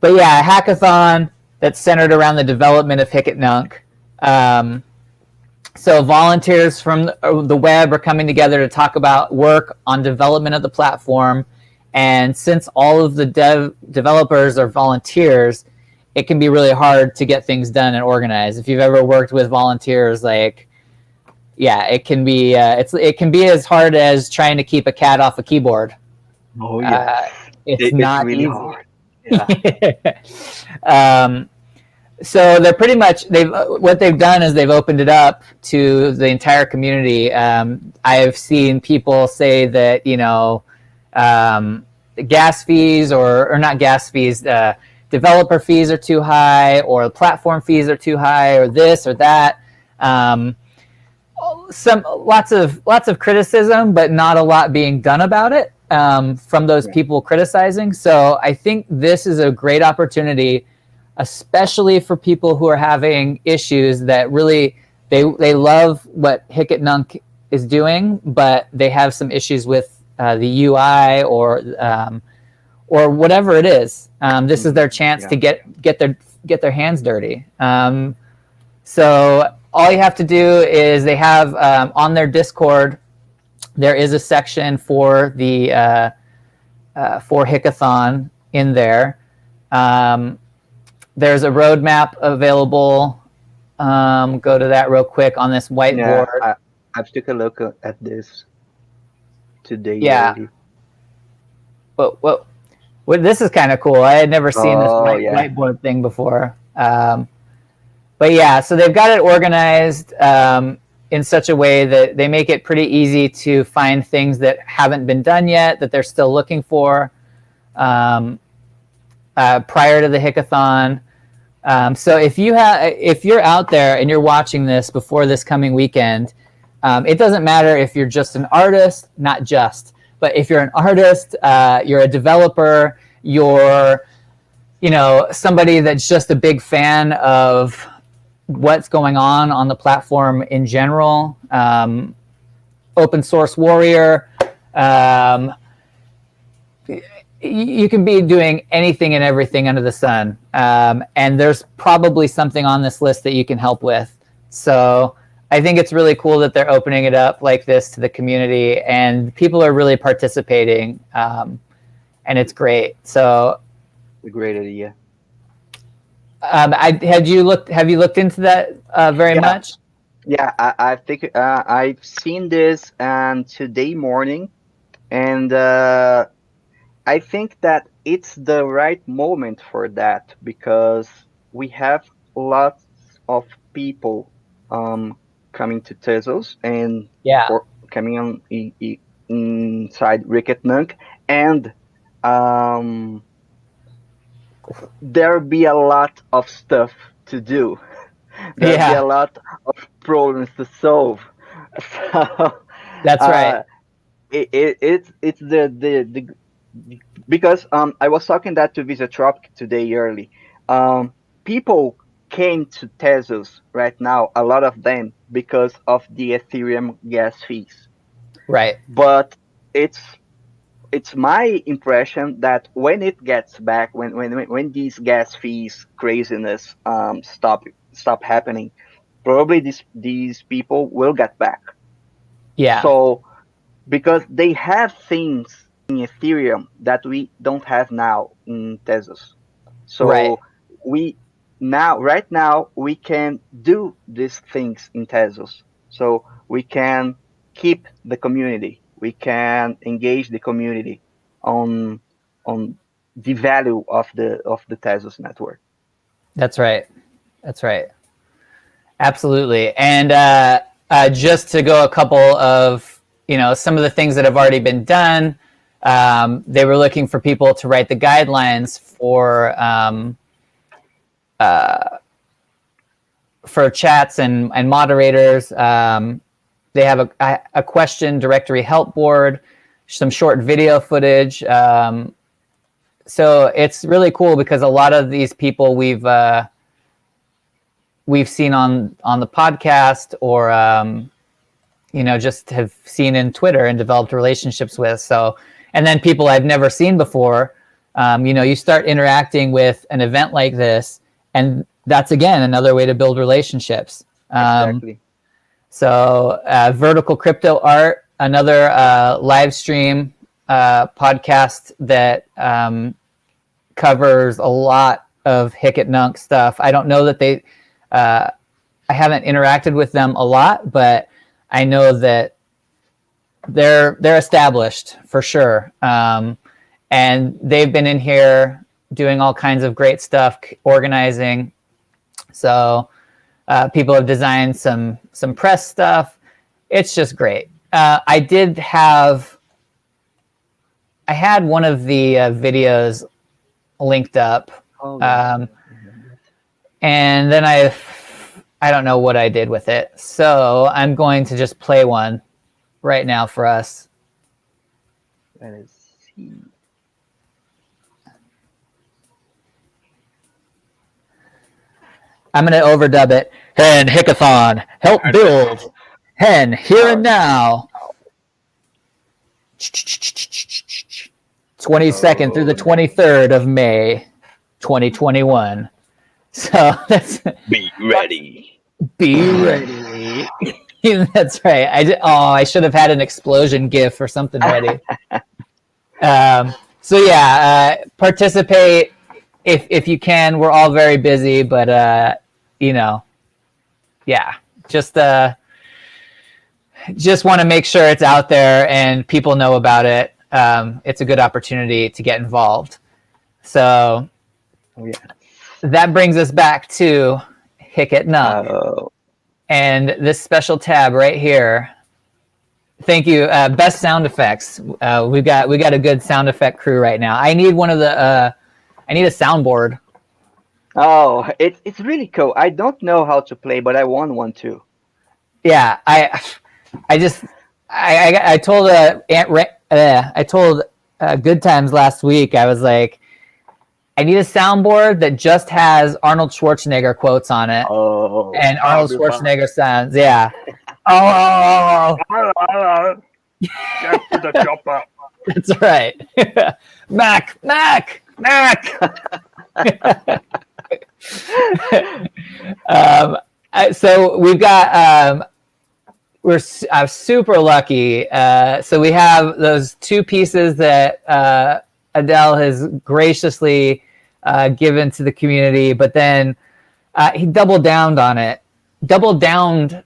A: yeah, a hackathon that's centered around the development of Hic at Nunc. So volunteers from the web are coming together to talk about work on development of the platform. And since all of the developers are volunteers, it can be really hard to get things done and organized. If you've ever worked with volunteers, it can be it can be as hard as trying to keep a cat off a keyboard.
B: Oh yeah,
A: it's not
B: really
A: easy.
B: hard. Yeah.
A: So they're pretty much what they've done is they've opened it up to the entire community. I've seen people say that gas fees or not gas fees, developer fees are too high, or platform fees are too high, or this or that. Lots of criticism, but not a lot being done about it from those people criticizing. So I think this is a great opportunity, especially for people who are having issues that really they love what Hic at Nunc is doing, but they have some issues with the UI or whatever it is. This is their chance to get their hands dirty. So all you have to do is they have on their Discord, there is a section for the for Hicathon in there. There's a roadmap available. Go to that real quick on this whiteboard.
B: Yeah, I've took a look at this today.
A: Yeah. Well, this is kind of cool. I had never seen this whiteboard thing before. But yeah, so they've got it organized in such a way that they make it pretty easy to find things that haven't been done yet, that they're still looking for prior to the Hicathon. So if you're out there and you're watching this before this coming weekend, it doesn't matter if you're just an artist, not just, but if you're an artist, you're a developer, you're somebody that's just a big fan of what's going on the platform in general, open source warrior. You can be doing anything and everything under the sun. And there's probably something on this list that you can help with. So I think it's really cool that they're opening it up like this to the community, and people are really participating. And it's great. So
B: a great idea.
A: Have you looked into that very
B: Yeah,
A: much?
B: yeah. I think I've seen this today morning, and I think that it's the right moment for that because we have lots of people coming to Tezos and
A: Yeah.
B: for coming inside Ricket Nunk, and um, there'll be a lot of stuff to do. There'll be a
A: Yeah.
B: lot of problems to solve. So
A: That's right.
B: uh, it's because I was talking that to Visotropic today early. People came to Tezos right now, a lot of them because of the Ethereum gas fees.
A: Right.
B: But it's it's my impression that when it gets back, when these gas fees craziness stop happening, probably these people will get back.
A: Yeah.
B: So because they have things in Ethereum that we don't have now in Tezos.
A: Right.
B: So we right now we can do these things in Tezos. So we can keep the community. We can engage the community on on the value of the Tezos network.
A: That's right. That's right. Absolutely. And just to go a couple of, some of the things that have already been done, they were looking for people to write the guidelines for chats and moderators. They have a question directory help board, some short video footage. So it's really cool because a lot of these people we've seen on the podcast or just have seen in Twitter and developed relationships with. So, and then people I've never seen before. You start interacting with an event like this, and that's again another way to build relationships.
B: Exactly.
A: So, Vertical Crypto Art, another live stream podcast that covers a lot of Hic-at-Nunk stuff. I don't know that I haven't interacted with them a lot, but I know that they're established for sure, and they've been in here doing all kinds of great stuff, organizing. So people have designed some press stuff. It's just great. I had one of the videos linked up,
B: Oh yeah.
A: and then I don't know what I did with it. So I'm going to just play one right now for us.
B: Let us see.
A: I'm going to overdub it. Hen Hicathon, help build. Hen, here and now. 22nd through the 23rd of May, 2021. So that's
B: Be ready.
A: be ready. That's right. I should have had an explosion GIF or something ready. So yeah, participate if you can. We're all very busy, but yeah, just want to make sure it's out there and people know about it. It's a good opportunity to get involved. So that brings us back to Hic-at-Nunk and this special tab right here. Thank you. Best sound effects. We got a good sound effect crew right now. I need one of the. I need a soundboard.
B: Oh, it's really cool. I don't know how to play, but I want one too.
A: Yeah, I told I told Good Times last week. I was like, I need a soundboard that just has Arnold Schwarzenegger quotes on it, and Arnold Schwarzenegger sounds. Yeah. Oh.
B: Get to the chopper.
A: That's right. Mac. So we've got. We're super lucky. So we have those two pieces that Adele has graciously given to the community, but then he doubled down on it. He doubled downed.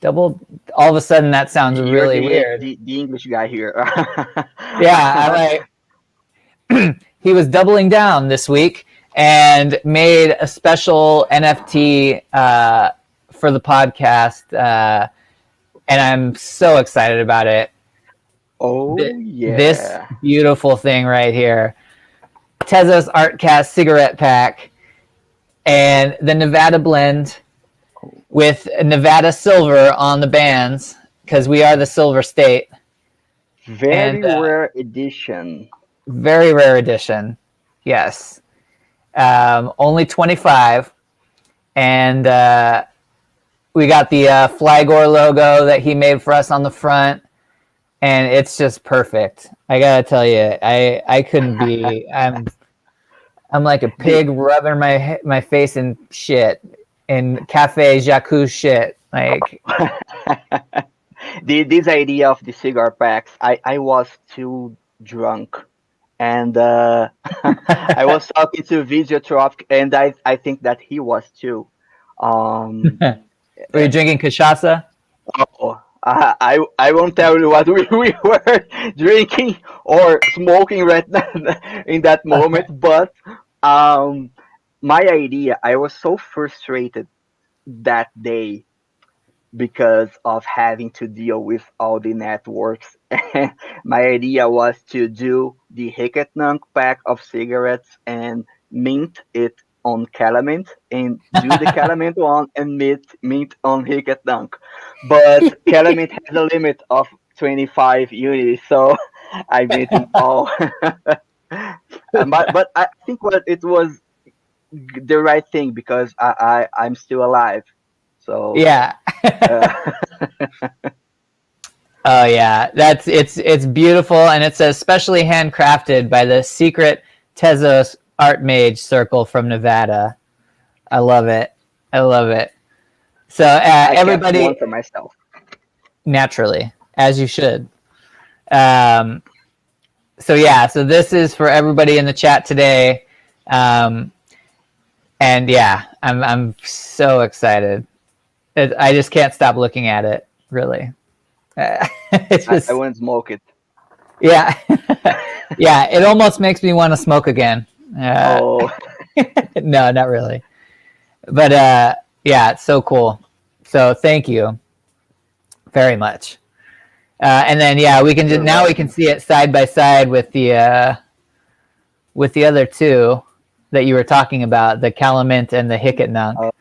A: All of a sudden, that sounds
B: You're
A: really weird.
B: the English guy here.
A: Yeah, he was doubling down this week and made a special NFT for the podcast, and I'm so excited about it.
B: Oh
A: This
B: yeah.
A: beautiful thing right here, tezos-artcast cigarette pack, and the Nevada blend with Nevada silver on the bands because we are the silver state.
B: Very
A: And
B: rare edition.
A: very rare edition. Yes. Only 25. And we got the Flygore logo that he made for us on the front. And it's just perfect. I gotta tell you, I couldn't be. I'm like a pig rubbing my face in shit, in Cafe Jacques shit. Like
B: This idea of the cigar packs, I was too drunk, and I was talking to Videotrop, and I think that he was too. Um,
A: were you drinking cachaça?
B: oh, I won't tell you what we were drinking or smoking right now in that moment, but um, my idea, I was so frustrated that day because of having to deal with all the networks. My idea was to do the hicathon pack of cigarettes and mint it on Calamint and do the Calamint one and mint on hicathon. But Calamint has a limit of 25 units, so I mint them all. But I think what it was the right thing because I'm still alive. So
A: Yeah.
B: uh,
A: Oh yeah, it's beautiful, and it's especially handcrafted by the secret Tezos art mage circle from Nevada. I love it. I love it. So
B: I kept
A: everybody,
B: one for myself.
A: naturally, as you should. So yeah, so this is for everybody in the chat today, and yeah, I'm so excited. I just can't stop looking at it. Really. It's just,
B: I wouldn't smoke it.
A: yeah, yeah. It almost makes me want to smoke again.
B: Oh,
A: No, not really. But yeah, it's so cool. So thank you very much. And then yeah, we can
B: you're
A: now we can
B: welcome.
A: see it side by side with the other two that you were talking about, the Calamint and the Hicketnunk.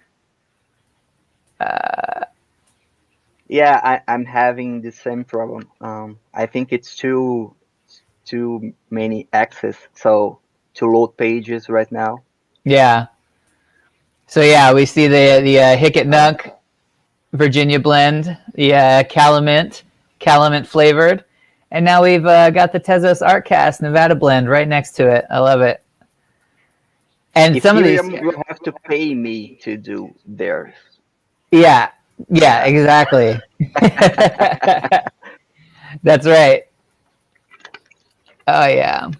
B: Yeah, I'm having the same problem. I think it's too many access, so to load pages right now.
A: Yeah. So yeah, we see the Hicketnunk Virginia blend, the Calamint flavored, and now we've got the Tezos-artcast Nevada blend right next to it. I love it. And some of these,
B: Ethereum will have to pay me to do theirs.
A: yeah, exactly. That's right. Oh yeah.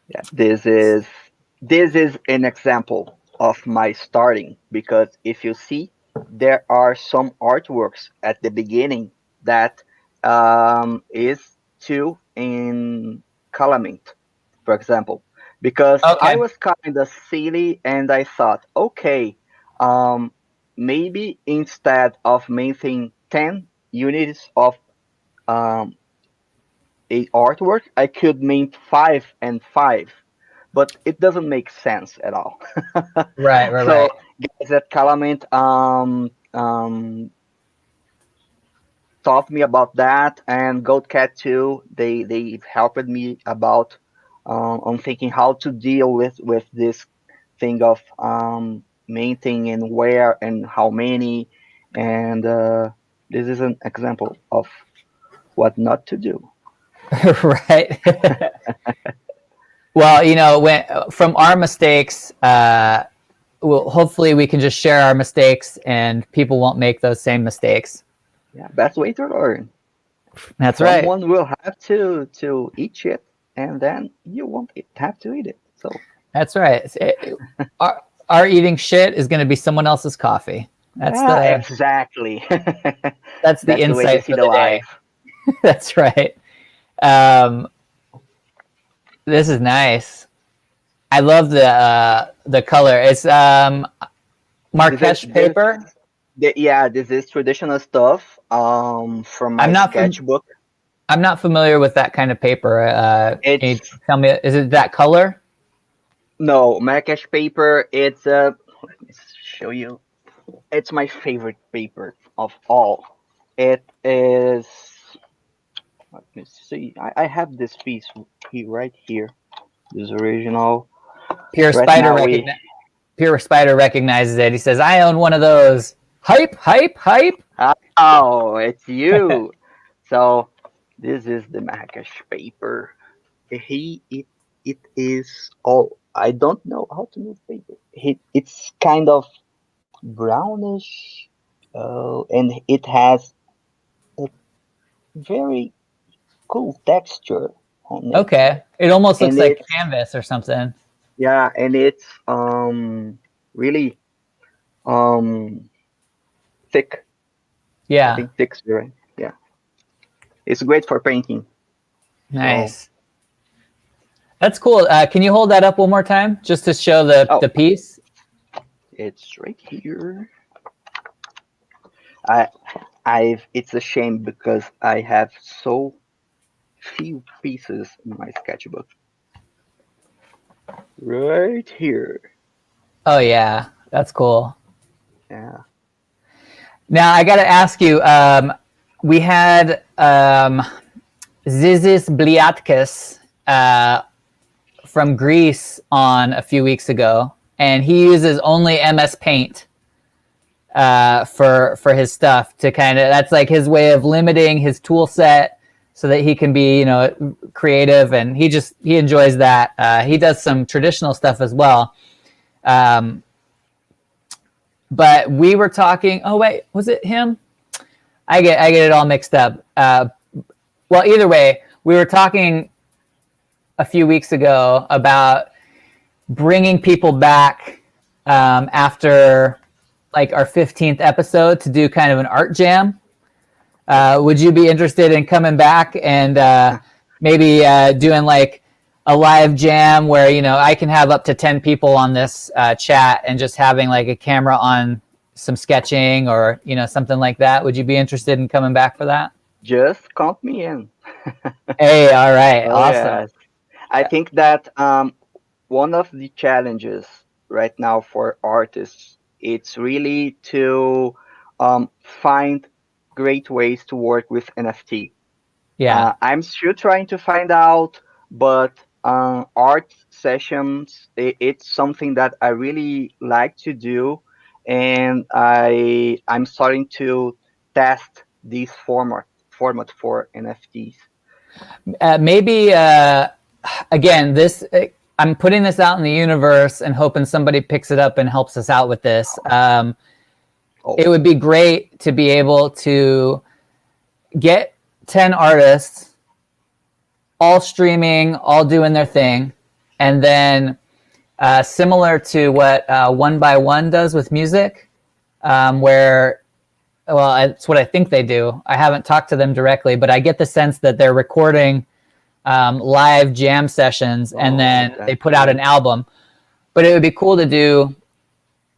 B: Yeah, this is an example of my starting because if you see, there are some artworks at the beginning that is too in Calamint, for example, because I
A: Okay.
B: was kind of silly and I thought, okay, um, maybe instead of making 10 units of um, a artwork, I could make 5 and 5, but it doesn't make sense at all.
A: Right. Right.
B: So
A: Right.
B: guys at Calamint taught me about that, and Goatcat too. They helped me about on thinking how to deal with this thing of minting and where and how many, and this is an example of what not to do.
A: Right. Well, when from our mistakes, well, hopefully we can just share our mistakes, and people won't make those same mistakes.
B: Yeah, best way to learn.
A: That's right.
B: Someone will have to eat shit. and then you won't have to eat it. So
A: That's right. Our eating shit is going to be someone else's coffee. That's
B: exactly.
A: that's the
B: That's the way to
A: insight
B: see
A: for
B: the
A: the day.
B: life.
A: That's right. Um, this is nice. I love the color. It's Marrakesh paper.
B: This is traditional stuff from my sketchbook.
A: I'm not familiar with that kind of paper. Can you tell me, is it that color?
B: No, Marrakesh paper. It's let me show you. It's my favorite paper of all. It is. Let me see. I have this piece right here. This original.
A: Pure Spider recognizes it. He says, "I own one of those." Hype, hype, hype.
B: Oh, it's you. So this is the Marrakesh paper. It is. Oh, I don't know how to move paper. It's kind of brownish. And it has a very cool texture on it.
A: Okay, it almost looks like canvas or something.
B: Yeah, and it's really thick.
A: Yeah,
B: I think thick's right. Yeah, it's great for painting.
A: Nice. So. That's cool. Can you hold that up one more time just to show the piece?
B: It's right here. It's a shame because I have so few pieces in my sketchbook. Right here.
A: Oh yeah, that's cool.
B: Yeah.
A: Now I got to ask you. We had tezos-artcast from Greece on a few weeks ago, and he uses only MS Paint for his stuff to that's like his way of limiting his tool set so that he can be creative, and he enjoys that. He does some traditional stuff as well. But we were talking. Oh wait, was it him? I get it all mixed up. Well, either way, we were talking a few weeks ago about bringing people back after like our 15th episode to do kind of an art jam. Would you be interested in coming back and maybe doing like a live jam where I can have up to 10 people on this chat and just having like a camera on some sketching or something like that? Would you be interested in coming back for that?
B: Just count me in.
A: Hey, all right, awesome.
B: Yes. I think that one of the challenges right now for artists, it's really to find great ways to work with NFT.
A: Yeah,
B: I'm still trying to find out, but art sessions, it's something that I really like to do, and I'm starting to test this format for NFTs.
A: Maybe again, I'm putting this out in the universe and hoping somebody picks it up and helps us out with this. It would be great to be able to get 10 artists all streaming, all doing their thing, and then similar to what One by One does with music, where, well, it's what I think they do. I haven't talked to them directly, but I get the sense that they're recording live jam sessions and then they put out an album. But it would be cool to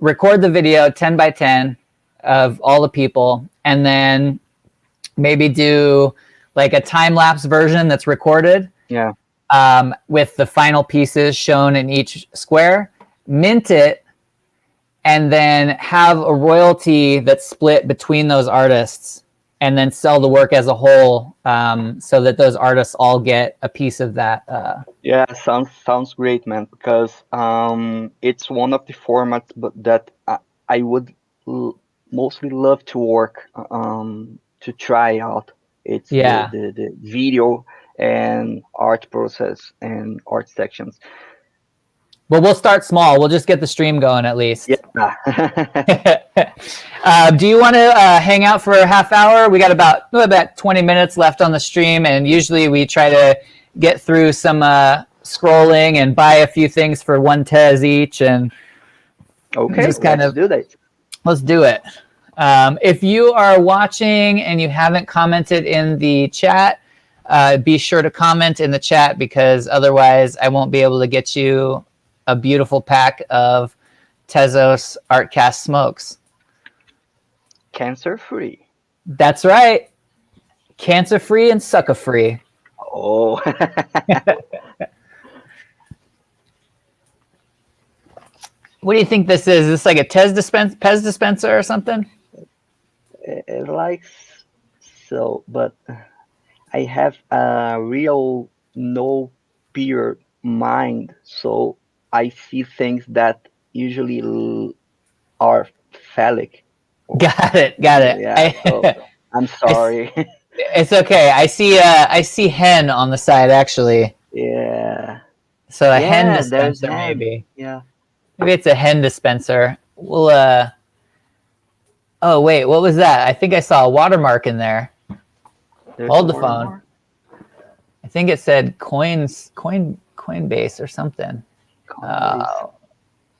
A: record the video 10 by 10 of all the people, and then maybe do like a time-lapse version that's recorded.
B: Yeah.
A: With the final pieces shown in each square, mint it, and then have a royalty that's split between those artists, and then sell the work as a whole, so that those artists all get a piece of that.
B: Yeah, sounds great, man. Because it's one of the formats, that I would mostly love to work to try out. It's the video and art process and art sections.
A: Well, we'll start small. We'll just get the stream going at least.
B: Yeah.
A: Do you want to hang out for a half hour? We got about 20 minutes left on the stream, and usually we try to get through some scrolling and buy a few things for 1 tez each, and
B: Okay,
A: just kind
B: let's
A: of
B: do that.
A: let's do it. If you are watching and you haven't commented in the chat, be sure to comment in the chat, because otherwise I won't be able to get you a beautiful pack of Tezos-Artcast smokes.
B: Cancer-free.
A: That's right. Cancer-free and sucker-free.
B: Oh.
A: What do you think this is? Is this like a Pez dispenser or something?
B: It likes so, but I have a real no peer mind, so I see things that usually are phallic.
A: Got it. Got it.
B: Yeah, so I'm sorry.
A: It's okay. I see hen on the side, actually.
B: Yeah.
A: So a hen
B: Yeah, there's
A: dispenser,
B: him.
A: maybe.
B: Yeah.
A: Maybe it's a hen dispenser. We'll oh wait, what was that? I think I saw a watermark in there.
B: There's
A: Hold
B: a
A: the phone.
B: more.
A: I think it said Coinbase or something.
B: Coinbase.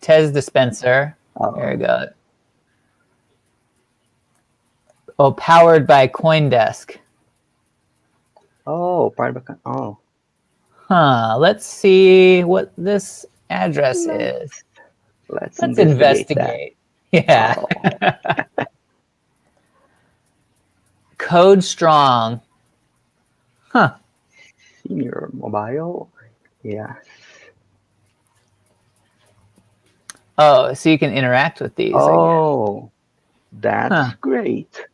A: Tez dispenser. There we go. Oh, powered by CoinDesk.
B: Oh, oh.
A: Huh. Let's see what this address is.
B: Let's
A: investigate. Yeah.
B: Oh.
A: Code strong. Huh.
B: Senior mobile. Yeah.
A: Oh, so you can interact with these.
B: Oh, that's great.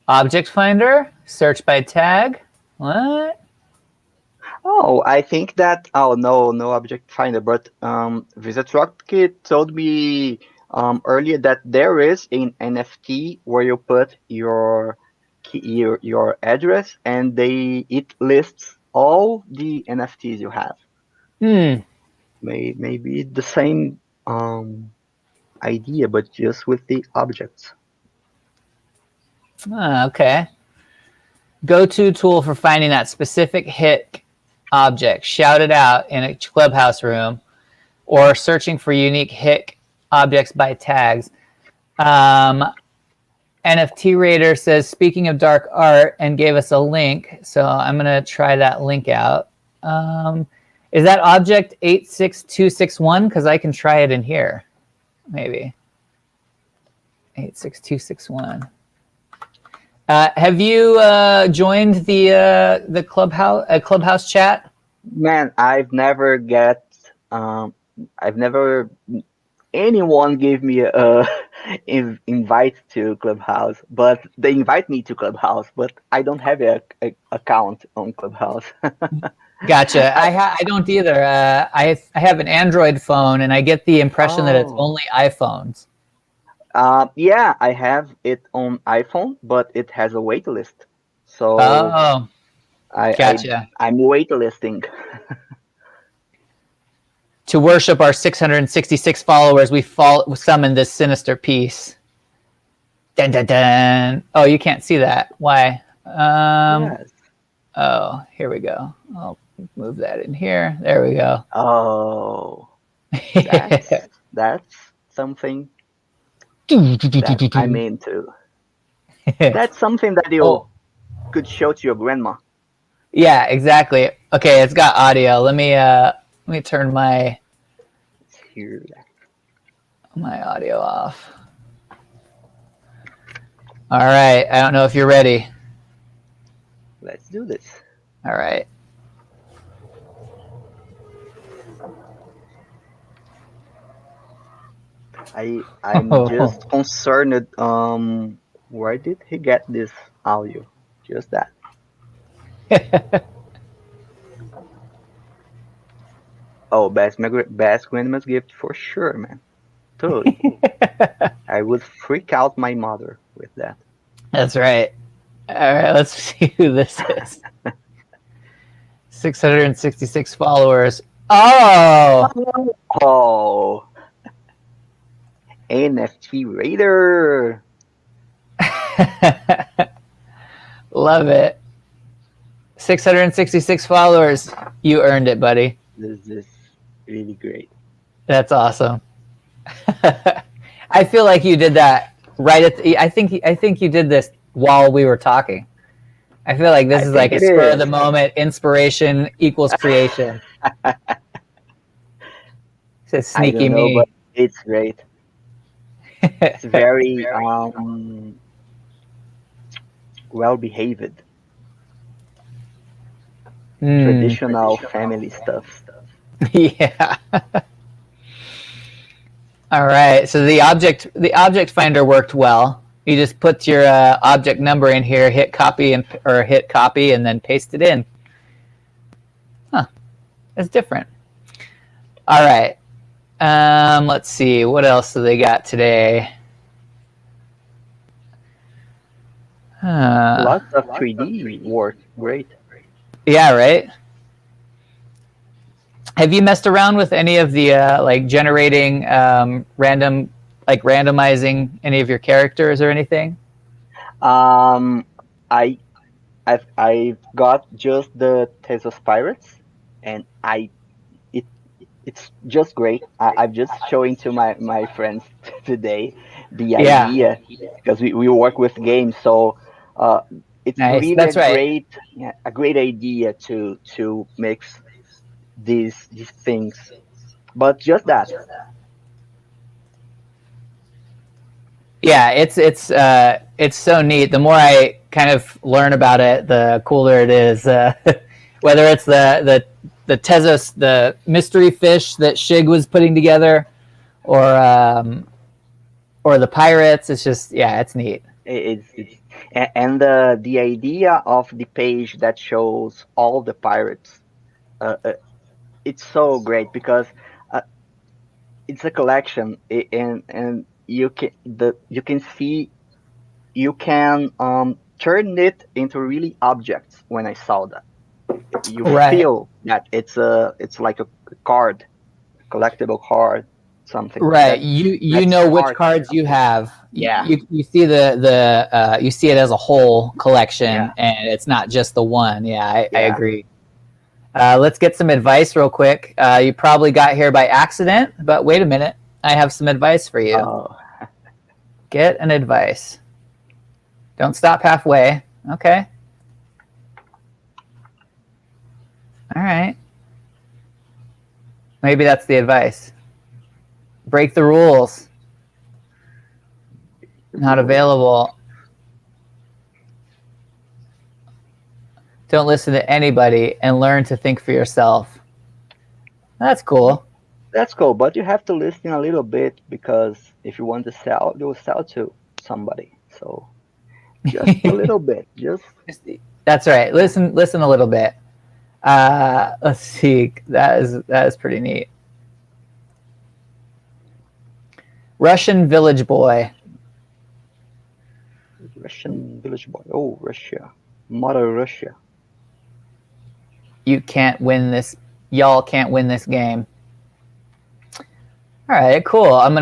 A: Object Finder, search by tag. What?
B: Oh, I think that. Oh no object finder. But VisitRocketKit told me earlier that there is an NFT where you put your your address, and it lists all the NFTs you have. Maybe the same idea, but just with the objects.
A: Okay. Go-to tool for finding that specific hit object. Shout it out in a clubhouse room, or searching for unique hit objects by tags. NFT Raider says, speaking of dark art, and gave us a link. So I'm going to try that link out. Is that object 86261? Because I can try it in here. Maybe. 86261. Have you joined the clubhouse chat?
B: Man, anyone gave me a invite to Clubhouse, but they invite me to Clubhouse, but I don't have a account on Clubhouse.
A: Gotcha. I don't either. I have an Android phone, and I get the impression that it's only iPhones.
B: Yeah, I have it on iPhone, but it has a wait list. So
A: gotcha.
B: I'm waitlisting.
A: To worship our 666 followers, we summon this sinister piece. Dun, dun, dun. Oh, you can't see that. Why?
B: Yes.
A: Oh, here we go. I'll move that in here. There we go.
B: Oh, that's something that I'm into. That's something that you could show to your grandma.
A: Yeah, exactly. Okay, it's got audio. Let me turn my audio off. All right. I don't know if you're ready.
B: Let's do this.
A: All right.
B: I'm just concerned. Where did he get this audio? Just that. Oh, best grandma's gift for sure, man. Totally. I would freak out my mother with that.
A: That's right. All right, let's see who this is. 666 followers.
B: Oh. NFT Raider.
A: Love it. 666 followers. You earned it, buddy.
B: This is really great.
A: That's awesome. I feel like you did that right at the, I think you did this while we were talking. I feel like this is like a spur of the moment, inspiration equals creation. It's sneaky
B: I don't know,
A: me.
B: but it's great. It's very well behaved. Traditional family stuff.
A: Yeah. All right. So the object finder worked well. You just put your object number in here, hit copy and then paste it in. Huh. It's different. All right. Let's see. What else do they got today?
B: Lots of 3D work. Great.
A: Yeah, right? Have you messed around with any of the like generating randomizing any of your characters or anything?
B: I've got just the Tezos Pirates, and it's just great. I'm just showing to my friends today the idea, because we work with games, so it's
A: nice.
B: really
A: That's
B: a great idea to mix these things, but just that.
A: Yeah, it's so neat. The more I kind of learn about it, the cooler it is. Whether it's the Tezos, the mystery fish that Shig was putting together, or the pirates, it's just it's neat.
B: And the idea of the page that shows all the pirates, it's so great, because it's a collection, and you can see, you can turn it into really objects. When I saw that, you feel that it's like a card, collectible card, something.
A: Right. You know which cards you have.
B: Yeah.
A: You see you see it as a whole collection, and it's not just the one. I agree. Let's get some advice real quick. You probably got here by accident, but wait a minute. I have some advice for you.
B: Oh.
A: Get an advice. Don't stop halfway. Okay. All right. Maybe that's the advice. Break the rules. Not available. Don't listen to anybody and learn to think for yourself. That's cool.
B: That's cool, but you have to listen a little bit, because if you want to sell, you'll sell to somebody. So just a little bit.
A: That's right. Listen a little bit. Let's see. That is pretty neat. Russian village boy.
B: Russian village boy. Oh, Russia. Mother Russia.
A: You can't win this. Y'all can't win this game. All right, cool. I'm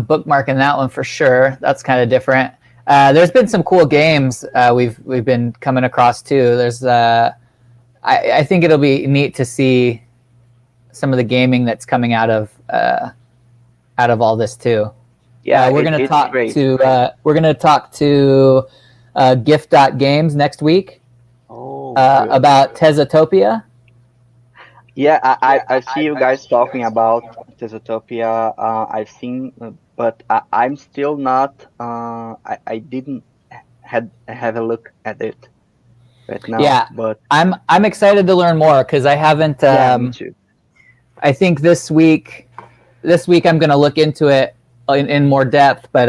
A: bookmarking that one for sure. That's kind of different. There's been some cool games we've been coming across too. There's I think it'll be neat to see some of the gaming that's coming out of all this too.
B: Yeah,
A: we're gonna talk to gift.games next week about Tezotopia.
B: Yeah, I see you guys talking about Tezotopia. I've seen, but I'm still not. I didn't have a look at it right now.
A: Yeah,
B: but
A: I'm excited to learn more, because I haven't.
B: Me too.
A: I think this week I'm going to look into it in more depth, but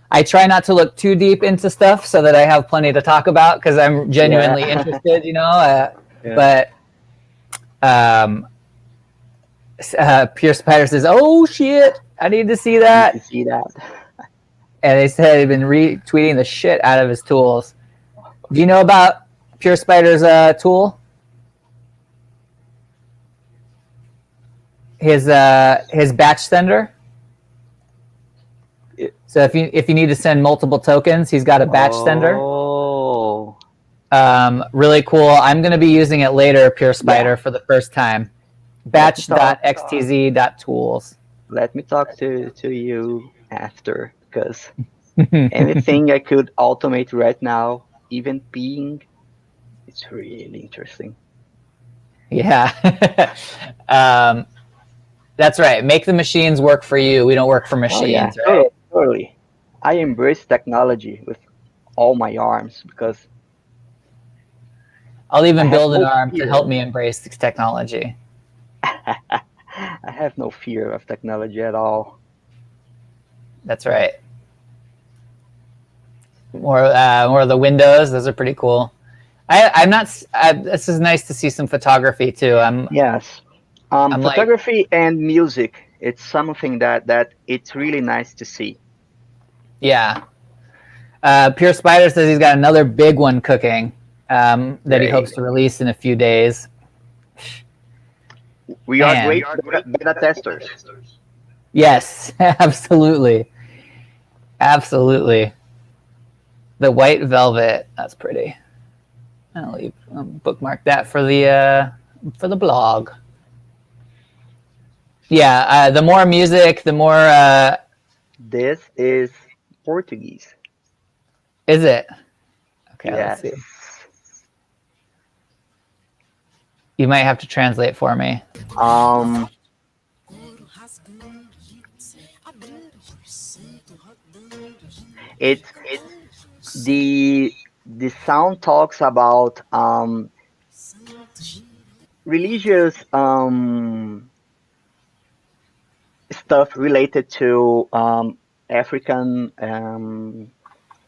A: I try not to look too deep into stuff so that I have plenty to talk about, because I'm genuinely interested. But. Pure Spider says, "Oh shit, I need to see that." And they said he'd been retweeting the shit out of his tools. Do you know about Pure Spider's tool? His batch sender. So if you need to send multiple tokens, he's got a batch sender.
B: Oh.
A: Really cool. I'm going to be using it later, Pure Spider, for the first time. Batch.xtz.tools.
B: Let me talk to you after, because anything I could automate right now, even peeing, it's really interesting.
A: Yeah. That's right. Make the machines work for you. We don't work for
B: Oh yeah,
A: machines, right?
B: totally, totally. I embrace technology with all my arms because
A: I'll
B: I
A: even
B: have
A: build an
B: no
A: arm to
B: fear.
A: help me embrace this technology.
B: I have no fear of technology at all.
A: That's right. More of the windows. Those are pretty cool. I'm not. This is nice to see some photography too.
B: Yes.
A: I'm like,
B: Photography and music, it's something that it's really nice to see.
A: yeah. Pure Spider says he's got another big one cooking that he hopes
B: Great.
A: to release in a few days.
B: We are
A: Man,
B: great beta testers.
A: yes, absolutely, absolutely. The white velvet. That's pretty. I'll bookmark that for the blog. Yeah, the more music, the more.
B: This is Portuguese.
A: Is it? Okay, let's
B: Yes.
A: see. You might have to translate for me.
B: Um, it's the sound talks about religious stuff related to African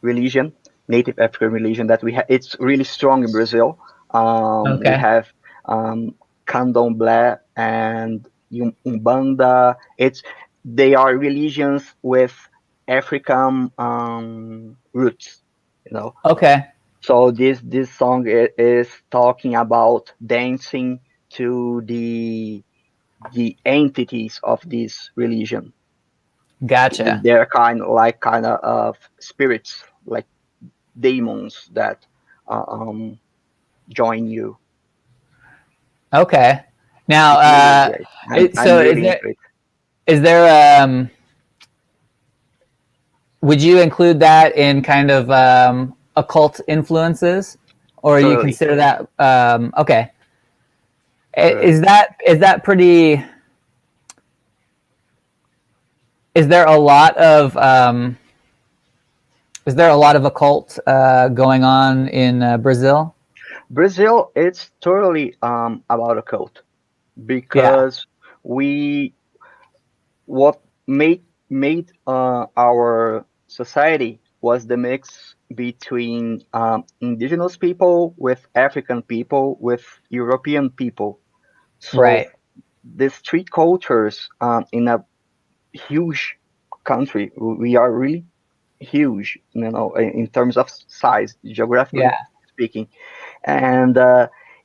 B: religion, native African religion that we have. It's really strong in Brazil. We
A: Okay.
B: have Candomblé and Umbanda. They are religions with African roots, you know.
A: Okay.
B: So this song is talking about dancing to the entities of this religion.
A: Gotcha.
B: They're kind of spirits, like demons that um, join you.
A: Okay. Now,
B: It's really great. I'm
A: so
B: really into it.
A: is there would you include that in kind of occult influences, or you
B: Totally,
A: consider that okay?
B: totally.
A: Is that pretty? Is there a lot of is there a lot of occult going on in Brazil?
B: Brazil, it's totally about a cult
A: Yeah.
B: because we what made our society was the mix between indigenous people with African people with European people. So
A: Right.
B: these three cultures in a huge country, we are really huge, in terms of size, geographically
A: Yeah.
B: speaking, and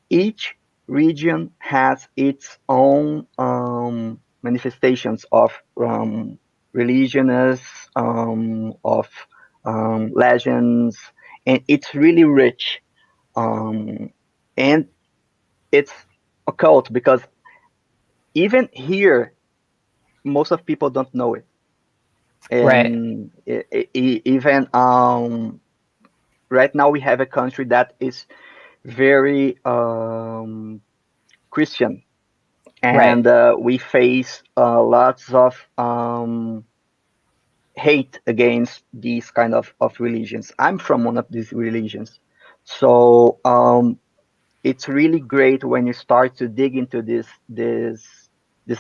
B: each region has its own manifestations of religions, of legends, and it's really rich. Um, and it's a cult because even here, most of people don't know it,
A: Right.
B: and even right now we have a country that is very Christian,
A: Right.
B: and we face lots of hate against these kind of religions. I'm from one of these religions, so it's really great when you start to dig into this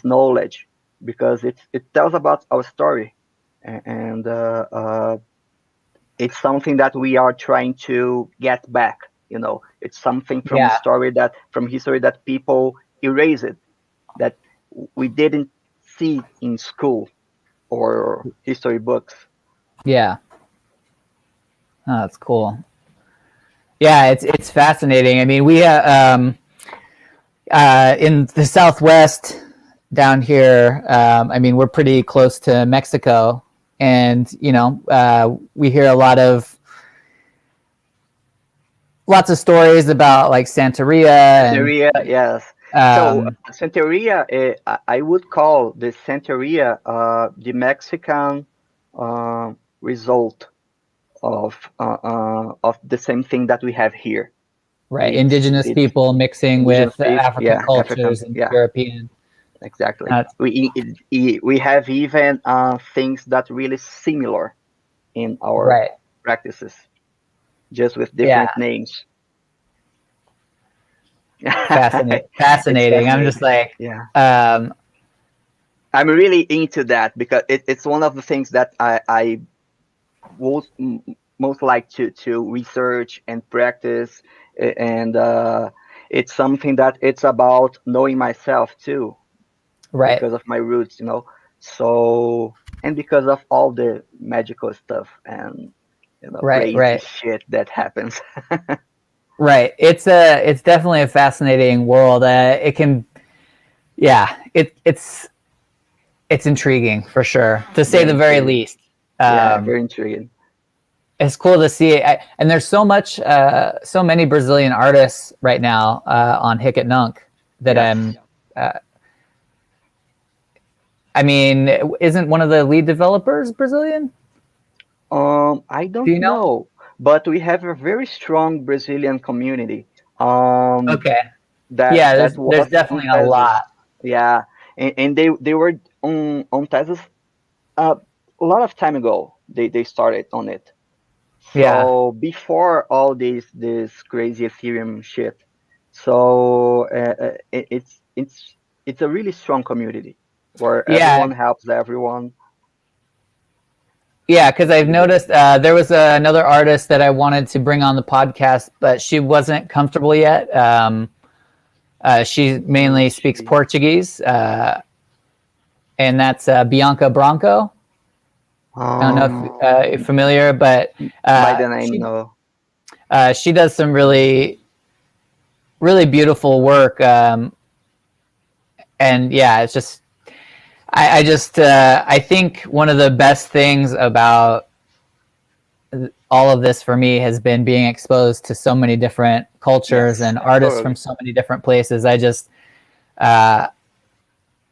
B: knowledge, because it tells about our story, and it's something that we are trying to get back. It's something
A: Yeah.
B: from history that people erase it, that we didn't see in school or history books.
A: Yeah. Oh, that's cool. Yeah, it's fascinating. I mean, we in the Southwest down here. I mean, we're pretty close to Mexico, and we hear a lots of stories about like Santeria and
B: Santeria, yes. So
A: um,
B: Santeria, I would call the Santeria the Mexican result of the same thing that we have here.
A: right, indigenous
B: It's
A: people mixing
B: indigenous
A: with
B: people,
A: African
B: yeah, African,
A: cultures and
B: yeah,
A: European.
B: exactly.
A: Uh,
B: We have even things that really similar in our
A: right.
B: practices, just with
A: Yeah.
B: different names. It's
A: Fascinating. I'm just
B: fascinating.
A: like,
B: Yeah,
A: um,
B: I'm really into that because it's one of the things that I most most like to research and practice, and it's something that it's about knowing myself too
A: right,
B: because of my roots, So, and because of all the magical stuff and
A: right,
B: crazy
A: right,
B: shit that happens.
A: right. It's definitely a fascinating world. It can, yeah, it's intriguing for sure, to say
B: Very
A: the very
B: intriguing.
A: least.
B: Yeah,
A: Um,
B: very intriguing.
A: it's cool to see it. And there's so many Brazilian artists right now on Hic Nunc that
B: Yes.
A: uh, I mean, isn't one of the lead developers Brazilian?
B: I
A: Do
B: don't
A: you know?
B: know, but we have a very strong Brazilian community. Um,
A: Okay.
B: that
A: Yeah,
B: that
A: there's
B: was on
A: definitely a
B: Tezos.
A: lot.
B: Yeah, and they were on Tezos a lot of time ago. They started on it.
A: Yeah.
B: So before all this crazy Ethereum shit. So it's a really strong community where
A: Yeah.
B: everyone helps everyone.
A: Yeah, because
B: It's
A: I've
B: really good.
A: noticed there was another artist that I wanted to bring on the podcast, but she wasn't comfortable yet. She mainly speaks
B: Portuguese.
A: Portuguese, and that's Bianca Branco. I don't know if
B: Um,
A: you're familiar, but
B: by
A: uh,
B: the name,
A: she
B: no.
A: she does some really beautiful work. And yeah, it's just I just I think one of the best things about all of this for me has been being exposed to so many different cultures
B: Yes,
A: and artists from
B: totally.
A: so many different places. I just uh,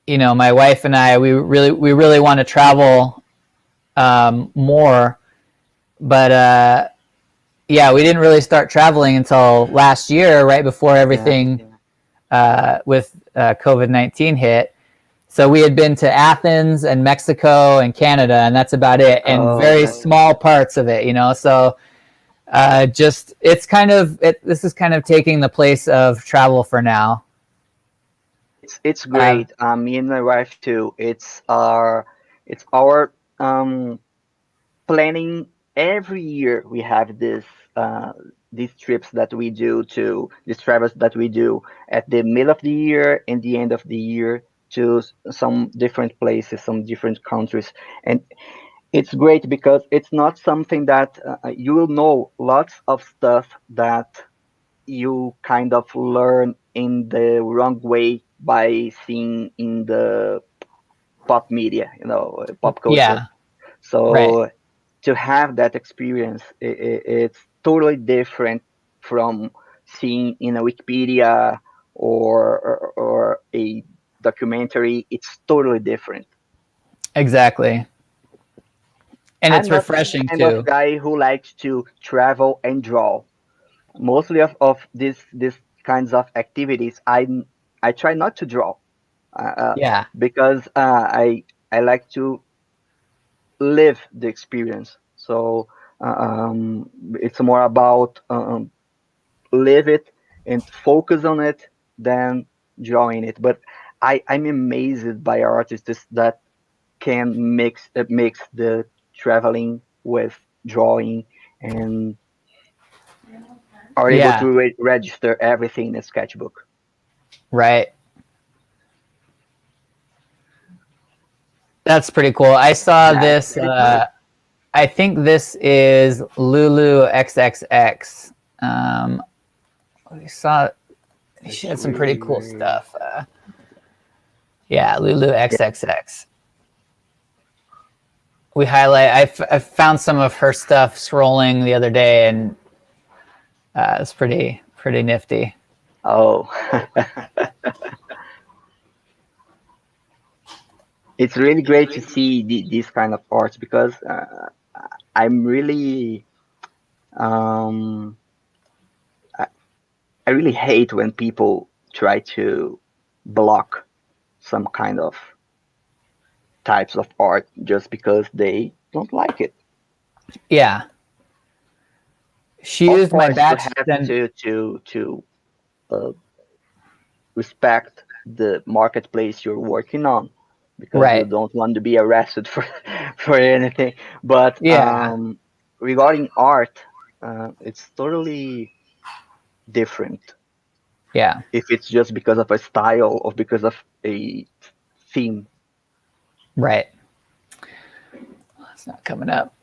A: my wife and I we really want to travel more, but yeah, we didn't really start traveling until last year, right before
B: Yeah.
A: everything with COVID-19 hit. So we had been to Athens and Mexico and Canada, and that's about it, and
B: Oh,
A: very
B: okay.
A: small parts of it, So just it's kind of this is kind of taking the place of travel for now.
B: It's
A: Um,
B: great. Me and my wife too. It's our planning every year. We have these trips that we do to these travels that we do at the middle of the year and the end of the year to some different places, some different countries, and it's great because it's not something that you will know lots of stuff that you kind of learn in the wrong way by seeing in the pop media, pop culture.
A: yeah, right,
B: So to have that experience, it's totally different from seeing in a Wikipedia or a documentary. It's totally different.
A: exactly, and
B: I'm
A: it's
B: not the
A: refreshing
B: kind of
A: too.
B: guy who likes to travel and draw. Mostly of these kinds of activities, I try not to draw
A: Yeah,
B: because I like to live the experience. So it's more about live it and focus on it than drawing it. But I'm amazed by artists that can mix the traveling with drawing and are able
A: yeah,
B: to register everything in a sketchbook.
A: right. That's pretty cool. I saw
B: Yeah, it's
A: this.
B: pretty cool.
A: I think this is Lulu XXX. I saw she
B: Let's
A: had some pretty cool
B: see.
A: stuff. Yeah, Lulu
B: Yeah.
A: XXX. I found some of her stuff scrolling the other day, and It's pretty nifty.
B: Oh, it's really great to see these kind of arts because I'm really um, I really hate when people try to block some kind of types of art just because they don't like it.
A: Yeah. She
B: Of
A: used my
B: course, you
A: batch
B: have
A: then.
B: to uh, respect the marketplace you're working on because you
A: Right.
B: don't want to be arrested for for anything. But
A: Yeah.
B: regarding art, it's totally different
A: Yeah.
B: if it's just because of a style or because of a theme.
A: Right. It's not coming up.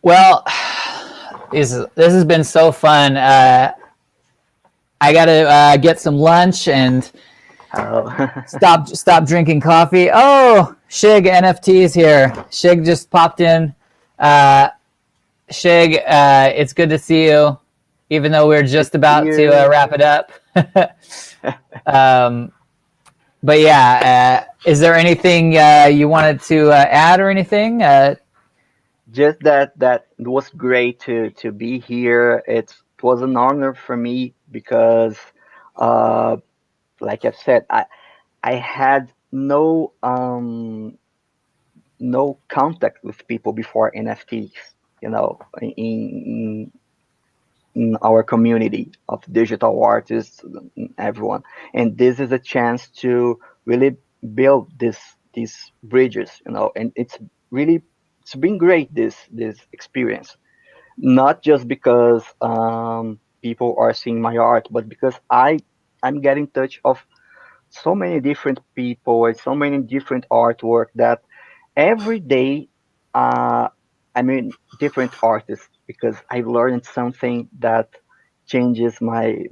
A: Well, this has been so fun. I gotta get some lunch and
B: Oh,
A: stop drinking coffee. Oh, Shig NFTs here. Shig just popped in. Shig, it's good to see you, even though we're just about to
B: you
A: wrap it up. um, but yeah, is there anything you wanted to add or anything?
B: just that it was great to be here. It was an honor for me because, uh, like I've said, I had no contact with people before NFTs. You know, in our community of digital artists, everyone, and this is a chance to really build these bridges. You know, and it's been great this experience. Not just because people are seeing my art, but because I'm getting touch of so many different people and so many different artwork that every day uh, I mean different artists because I learned something that changes my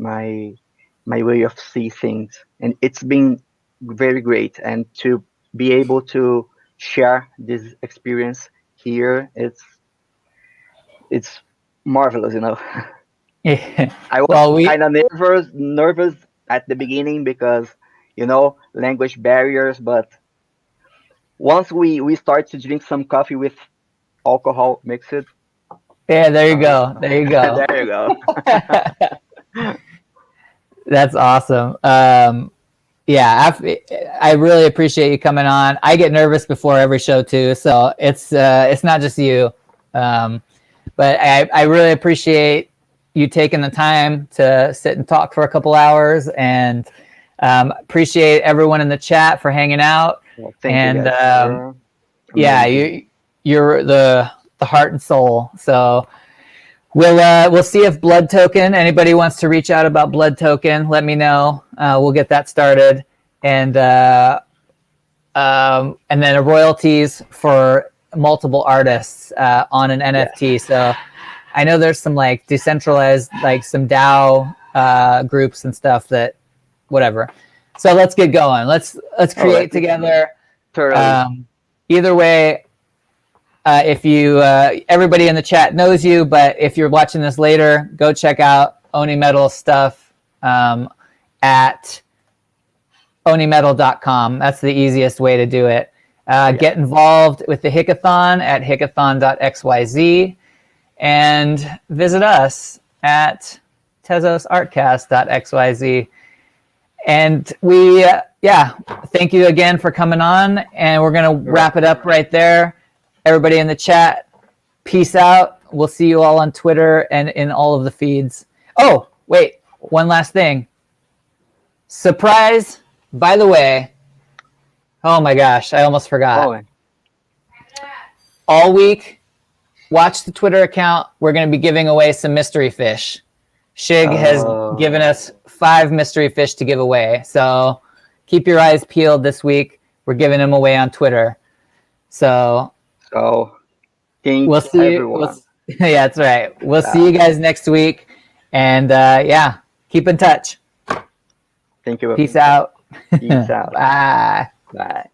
B: way of see things, and it's been very great. And to be able to share this experience here, it's marvelous, you know. I was
A: well, we
B: kind of nervous at the beginning because language barriers, but once we start to drink some coffee with alcohol mixed,
A: yeah, there you
B: uh,
A: go, there you go.
B: there you go.
A: That's awesome. Yeah, I really appreciate you coming on. I get nervous before every show too, so it's not just you. Um, but I really appreciate you taking the time to sit and talk for a couple hours, and appreciate everyone in the chat for hanging out.
B: Well, thank you
A: And
B: guys for
A: yeah,
B: amazing.
A: you're the heart and soul. So we'll see if Blood Token. Anybody wants to reach out about Blood Token? Let me know. We'll get that started, and then royalties for multiple artists on an
B: Yes.
A: NFT. So I know there's some like decentralized, like some DAO groups and stuff that whatever. So let's get going. Let's
B: Oh,
A: create together.
B: totally.
A: Either way, if you everybody in the chat knows you, but if you're watching this later, go check out Onimetal stuff at onimetal.com. That's the easiest way to do it.
B: Yeah.
A: Get involved with the hicathon at hicathon.xyz, and visit us at tezos-artcast.xyz. And we, thank you again for coming on, and we're going to wrap it up right there. Everybody in the chat, peace out. We'll see you all on Twitter and in all of the feeds. Oh, wait, one last thing. Surprise, by the way. Oh my gosh, I almost forgot.
B: Oh,
A: All week, watch the Twitter account. We're going to be giving away some mystery fish. Shig has given us 5 mystery fish to give away. So keep your eyes peeled this week. We're giving them away on Twitter. So
B: thanks
A: we'll see.
B: everyone.
A: Yeah, that's right. We'll see you guys next week. And keep in touch.
B: Thank you.
A: Peace out.
B: Peace out.
A: Bye.
B: Bye.